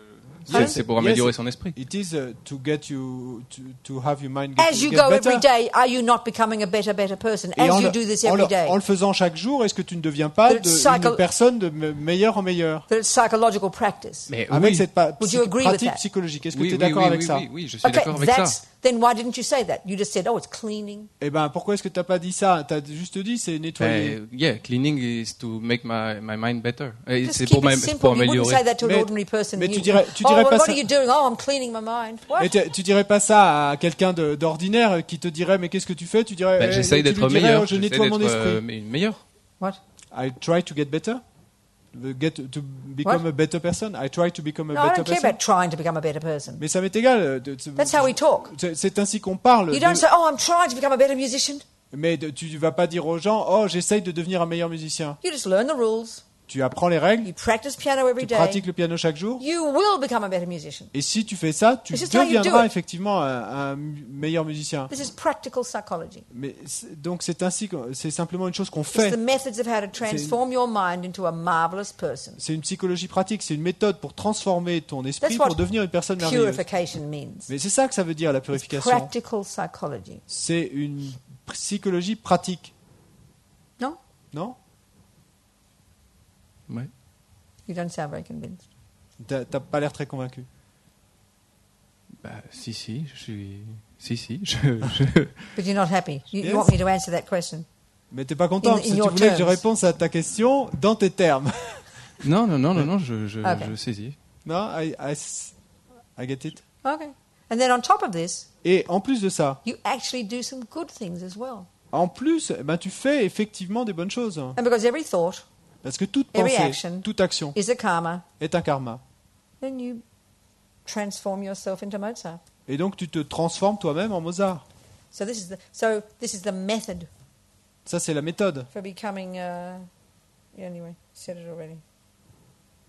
Yes, c'est pour yes. améliorer son esprit. It is to get you to have your mind As you get go better. every day, are you not becoming a better person? Et As you do this every day. en le faisant chaque jour, est-ce que tu ne deviens pas But it's une personne de meilleure en meilleure? That it's psychological practice. Mais Avec oui. cette Would you agree with pratique that? psychologique, est-ce que Oui, tu es oui, d'accord oui, avec oui, ça? oui, oui, je suis Okay, d'accord avec ça. then why didn't you say that? You just said, oh, it's cleaning. Eh ben, pourquoi est-ce que tu n'as pas dit ça? Tu as juste dit c'est nettoyer. Yeah, cleaning is to make my mind better. Et Just c'est keep pour, it c'est simple. pour You wouldn't améliorer. say that to an Mais- ordinary person. mais tu You- dirais oh, pas what ça- are you doing? Oh, I'm cleaning my mind. What? Mais tu dirais pas ça à quelqu'un d'ordinaire qui te dirait mais qu'est-ce que tu fais? Tu dirais Ben, j'essaye tu lui d'être dirais, meilleur. oh, je J'essaie nettoie mon d'être esprit. meilleur. What? I try to get better. To become What? a better person. I try to become a No, I better don't care person. about trying to become a better person. Mais ça m'est égal. That's how we talk. C'est ainsi qu'on parle. You don't say, oh, I'm trying to become a better musician. Mais tu vas pas dire aux gens, oh, j'essaye de devenir un meilleur musicien. You just learn the rules. Tu apprends les règles, you practice piano every tu day, pratiques le piano chaque jour. you will become a better musician. Et si tu fais ça, tu It's just how you do deviendras it. effectivement un meilleur musicien. This is practical psychology. Mais donc c'est simplement une chose qu'on It's fait. the methods of how to transform your mind into a marvelous person. C'est une psychologie pratique, c'est une méthode pour transformer ton esprit That's what pour devenir une personne merveilleuse. Purification means. Mais c'est ça que ça veut dire la It's purification. practical psychology. C'est une psychologie pratique, No? non? Ouais. You don't sound very convinced. T'as pas l'air très convaincu. Bah, si, je suis. Si, But you're not happy. You Yes. want me to answer that question. Mais t'es pas content In parce que tu your voulais que je terms. réponde à ta question dans tes termes. Non, je Ok. saisis. Non, I get it. Okay. And then on top of this, Et en plus de ça, you actually do some good things as well. en plus, ben, tu fais effectivement des bonnes choses. And because every thought Parce que toute Every pensée, action. toute action is a karma, est un karma. then you transform yourself into Mozart. Et donc tu te transformes toi-même en Mozart. So this is the method Ça, c'est la méthode for becoming. Anyway, said it already.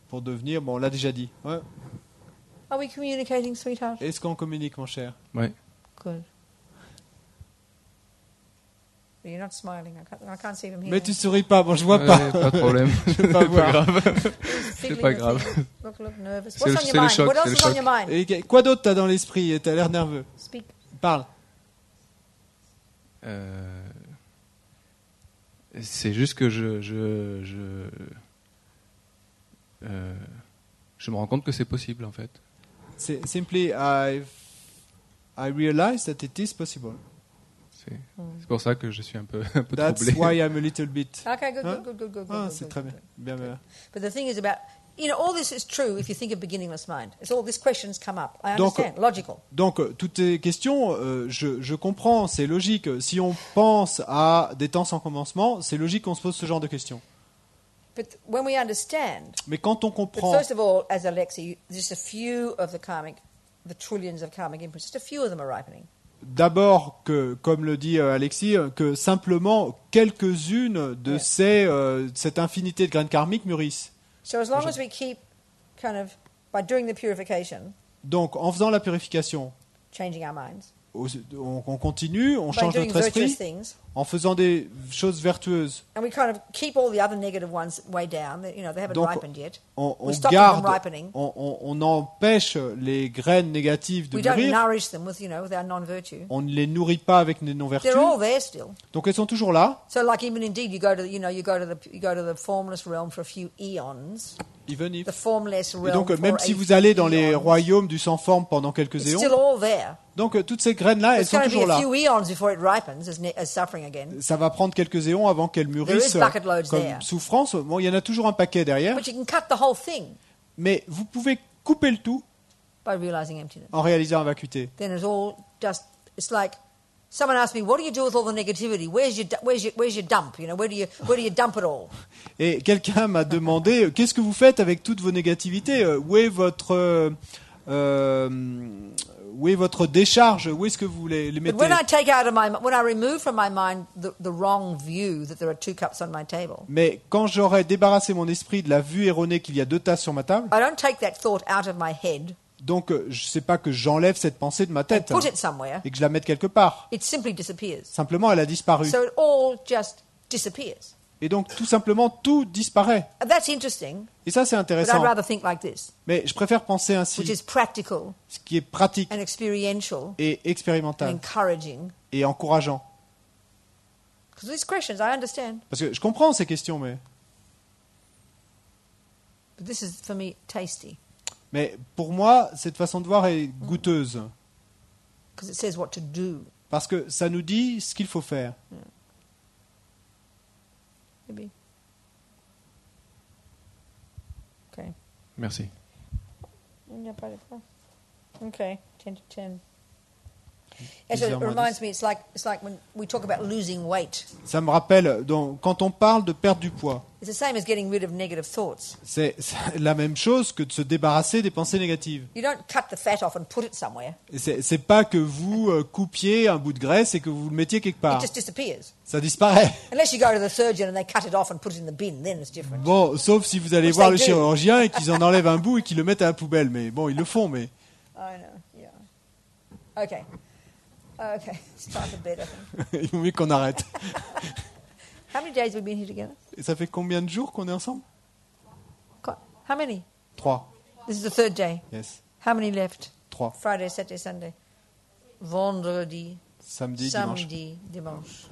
pour devenir, bon, on l'a déjà dit. Ouais. Are we communicating, sweetheart? Est-ce qu'on communique, mon cher? Ouais. Good. But you're not smiling. I can't see from here. Mais tu souris pas, bon, je vois pas. Ouais, pas de problème. peux pas voir. grave. Fiddling pas with grave. things. Look nervous. C'est What's le- on c'est your le mind? choc, What c'est else le is on choc. your mind? Et quoi d'autre t'as dans l'esprit? T'as l'air nerveux. Speak. Parle. C'est juste que je me rends compte que c'est possible en fait. C'est simply I realize that it is possible. C'est pour ça que je suis un peu That's troublé. why I'm a little bit. Okay, good, Huh? good. Ah, good, c'est good, très good, bien. good. Bien, bien. But the thing is about, all this is true if you think of beginningless mind. It's all these questions come up. I Donc- understand, logical. Donc, toutes tes questions, je comprends, c'est logique. Si on pense à des temps sans commencement, c'est logique qu'on se pose ce genre de questions. But when we understand, Mais quand on but comprend, first of all, as Alexi, just a few of the trillions of karmic imprints, just a few of them are ripening. d'abord que, comme le dit Alexis, que simplement quelques-unes de cette infinité de graines karmiques mûrissent. So as long as we keep by doing the purification, Donc, en faisant la purification, changing our minds, on continue, on by change doing notre virtuous esprit, things, en faisant des choses vertueuses. and we keep all the other negative ones way down. They haven't Donc, ripened yet. On We stop them from garde, ripening. on empêche les graines négatives de We don't mûrir, nourish them with our non-virtue. on ne les nourrit pas avec des non-vertus, They're all there still. donc elles sont toujours là. So, like even indeed, you go to the formless realm for a few eons. Even if. The formless Et realm. donc, for même a si vous few allez dans les eons. royaumes du sans-forme pendant quelques It's éons, still all there. donc toutes ces graines-là, elles It's sont going to be toujours a là. few eons before it ripens as suffering again. Ça va prendre quelques éons avant qu'elles mûrissent is bucket loads comme there. souffrance. Bon, il y en a toujours un paquet derrière, But you can cut the whole thing mais vous pouvez couper le tout by realizing emptiness. en réalisant la vacuité. Then it's all just. It's like someone asked me, "What do you do with all the negativity? Where's your dump? Where do you dump it all?" Et quelqu'un m'a demandé qu'est-ce que vous faites avec toutes vos négativités, où est votre décharge, où est-ce que vous les But mettez? when I remove from my mind the wrong view that there are 2 cups on my table, Mais quand j'aurai débarrassé mon esprit de la vue erronée qu'il y a 2 tasses sur ma table, I don't take that thought out of my head donc je sais pas que j'enlève cette pensée de ma and tête put it somewhere. et que je la mette quelque part. It simply disappears. Simplement, elle a disparu. So it all just disappears. Et donc, tout simplement, tout disparaît. And that's interesting, Et ça, c'est but I'd intéressant. rather think like this, Mais je préfère penser which ainsi, is practical ce qui est pratique and experiential et and expérimental encouraging. et encourageant. Because these questions, I understand, Parce que je comprends ces questions, mais but this is for me tasty pour moi, cette façon de voir est goûteuse. because it says what to do. Parce que ça nous dit ce qu'il faut faire. Maybe. Okay. Merci. Okay, 10 to 10. It Plusieurs moins reminds 10. me, it's like when we talk about losing weight. Ça me rappelle, donc, quand on parle de perdre du poids, It's the same as getting rid of negative thoughts. c'est la même chose que de se débarrasser des pensées négatives. You don't cut the fat off and put it somewhere. Et c'est pas que vous coupiez un bout de graisse et que vous le mettiez quelque It part. just disappears. Ça disparaît. Unless you go to the surgeon and they cut it off and put it in the bin, then it's different. Bon, sauf si vous allez Which voir they le do. chirurgien et qu'ils en enlèvent un bout et qu'ils le mettent à la poubelle. Mais bon, ils le font, mais I know, yeah. Okay. Okay, it's time for bed, I think. il vaut mieux qu'on arrête. How many days have we been here together? Et ça fait combien de jours qu'on est ensemble? How many? 3. This is the third day. Yes. How many left? 3. Friday, Saturday, Sunday. Vendredi, Samedi, dimanche. samedi, dimanche.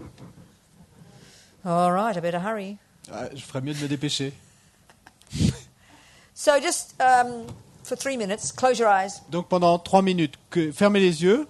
All right, I better hurry. Ah, je ferais mieux de me dépêcher. So just for 3 minutes, close your eyes Donc pendant 3 minutes, fermez les yeux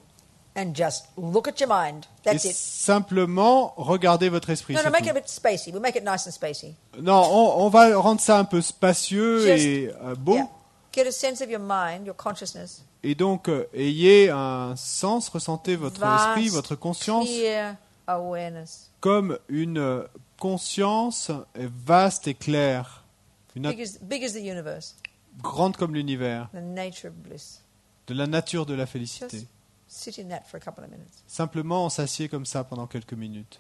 and just look at your mind. et That's it. simplement regardez votre esprit. No, c'est make it tout. a bit spacey. We'll make it nice and spacey. Non, on va rendre ça un peu spacieux Just- et beau. Yeah. Get a sense of your mind, your consciousness. Et donc, ayez un sens, ressentez votre esprit, votre conscience clear awareness. comme une conscience vaste et claire, Big as the universe, grande comme l'univers, the nature of bliss. de la nature de la félicité. Just sit in that for a couple of minutes. Simplement, on s'assied comme ça pendant quelques minutes.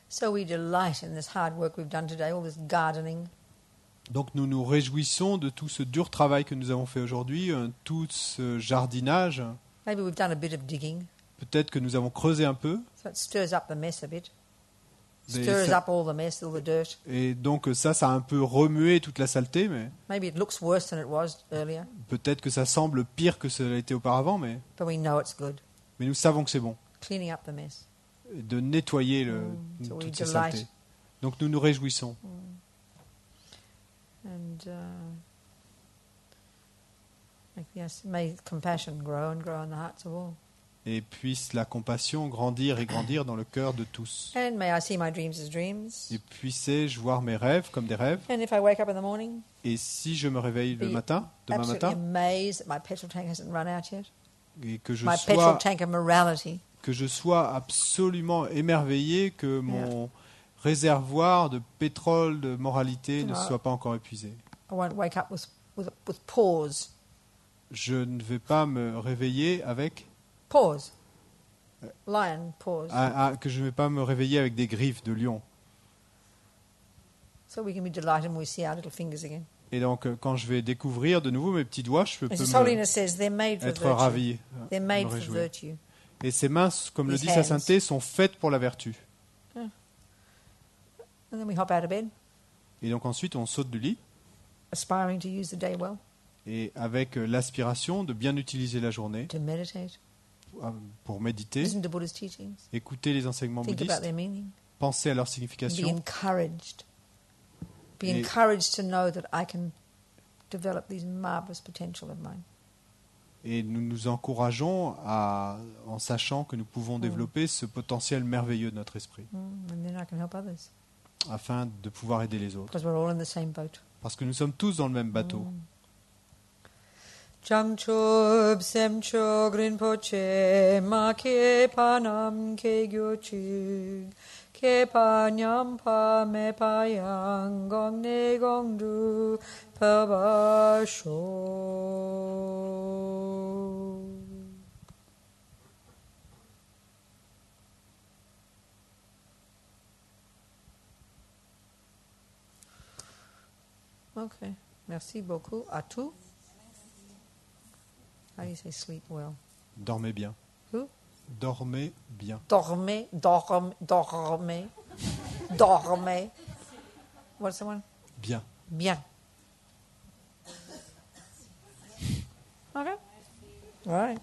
So we delight in this hard work we've done today, all this gardening. Donc nous nous réjouissons de tout ce dur travail que nous avons fait aujourd'hui, tout ce jardinage. Maybe we've done a bit of digging, Peut-être que nous avons creusé un peu. so it stirs up the mess a bit. Mais Stirs ça- up all the mess, all the dirt. Et donc ça a un peu remué toute la saleté, mais Maybe it looks worse than it was earlier, peut-être que ça semble pire que ça l'a été auparavant, mais but we know it's good. nous savons que c'est bon. Cleaning up the mess. De nettoyer So we toutes ces delight. saletés. Donc nous nous réjouissons. And yes, may compassion grow and grow in the hearts of all. Et puisse la compassion grandir et grandir dans le cœur de tous. And may I see my dreams as dreams. Et puissais-je voir mes rêves comme des rêves. And if I wake up in the morning, Et si je me réveille le Be matin, demain absolutely matin, amazed that my petrol tank hasn't run out yet. et que My petrol tank of morality. je sois absolument émerveillé que mon réservoir de pétrole de moralité ne Ah. soit pas encore épuisé. I won't wake up with paws. Je ne vais pas me réveiller avec Paws. Lion paws. que je ne vais pas me réveiller avec des griffes de lion. So we can be delighted when we see our little fingers again. Et donc quand je vais découvrir de nouveau mes petits doigts, je peux As His me Holiness says, they're made for être virtue. ravi, They're me made for réjouir. virtue. Et ces mains, comme le His dit sa hands. sainteté, sont faites pour la vertu. And then we hop out of bed, Et donc ensuite on saute du lit aspiring to use the day well, et avec l'aspiration de bien utiliser la journée to meditate, pour méditer, listen to Buddha's teachings, écouter les enseignements think about bouddhistes, their meaning, penser à leur be signification encouraged. Be Et- encouraged to know that I can develop these marvelous potential of mine. et nous nous encourageons en sachant que nous pouvons développer ce potentiel merveilleux de notre esprit And then I can help others. afin de pouvoir aider les autres. Because we're all in the same boat. Parce que nous sommes tous dans le même bateau. Changchob semcho grinpoche ma ke panam ke gyochig ke panyam pa me payang gong ne gong du pa sho. Ok. Merci beaucoup. À tout. How do you say sleep well? Dormez bien. Who? Dormez bien. Dormez. What's the one? Bien. Bien. Okay. All right.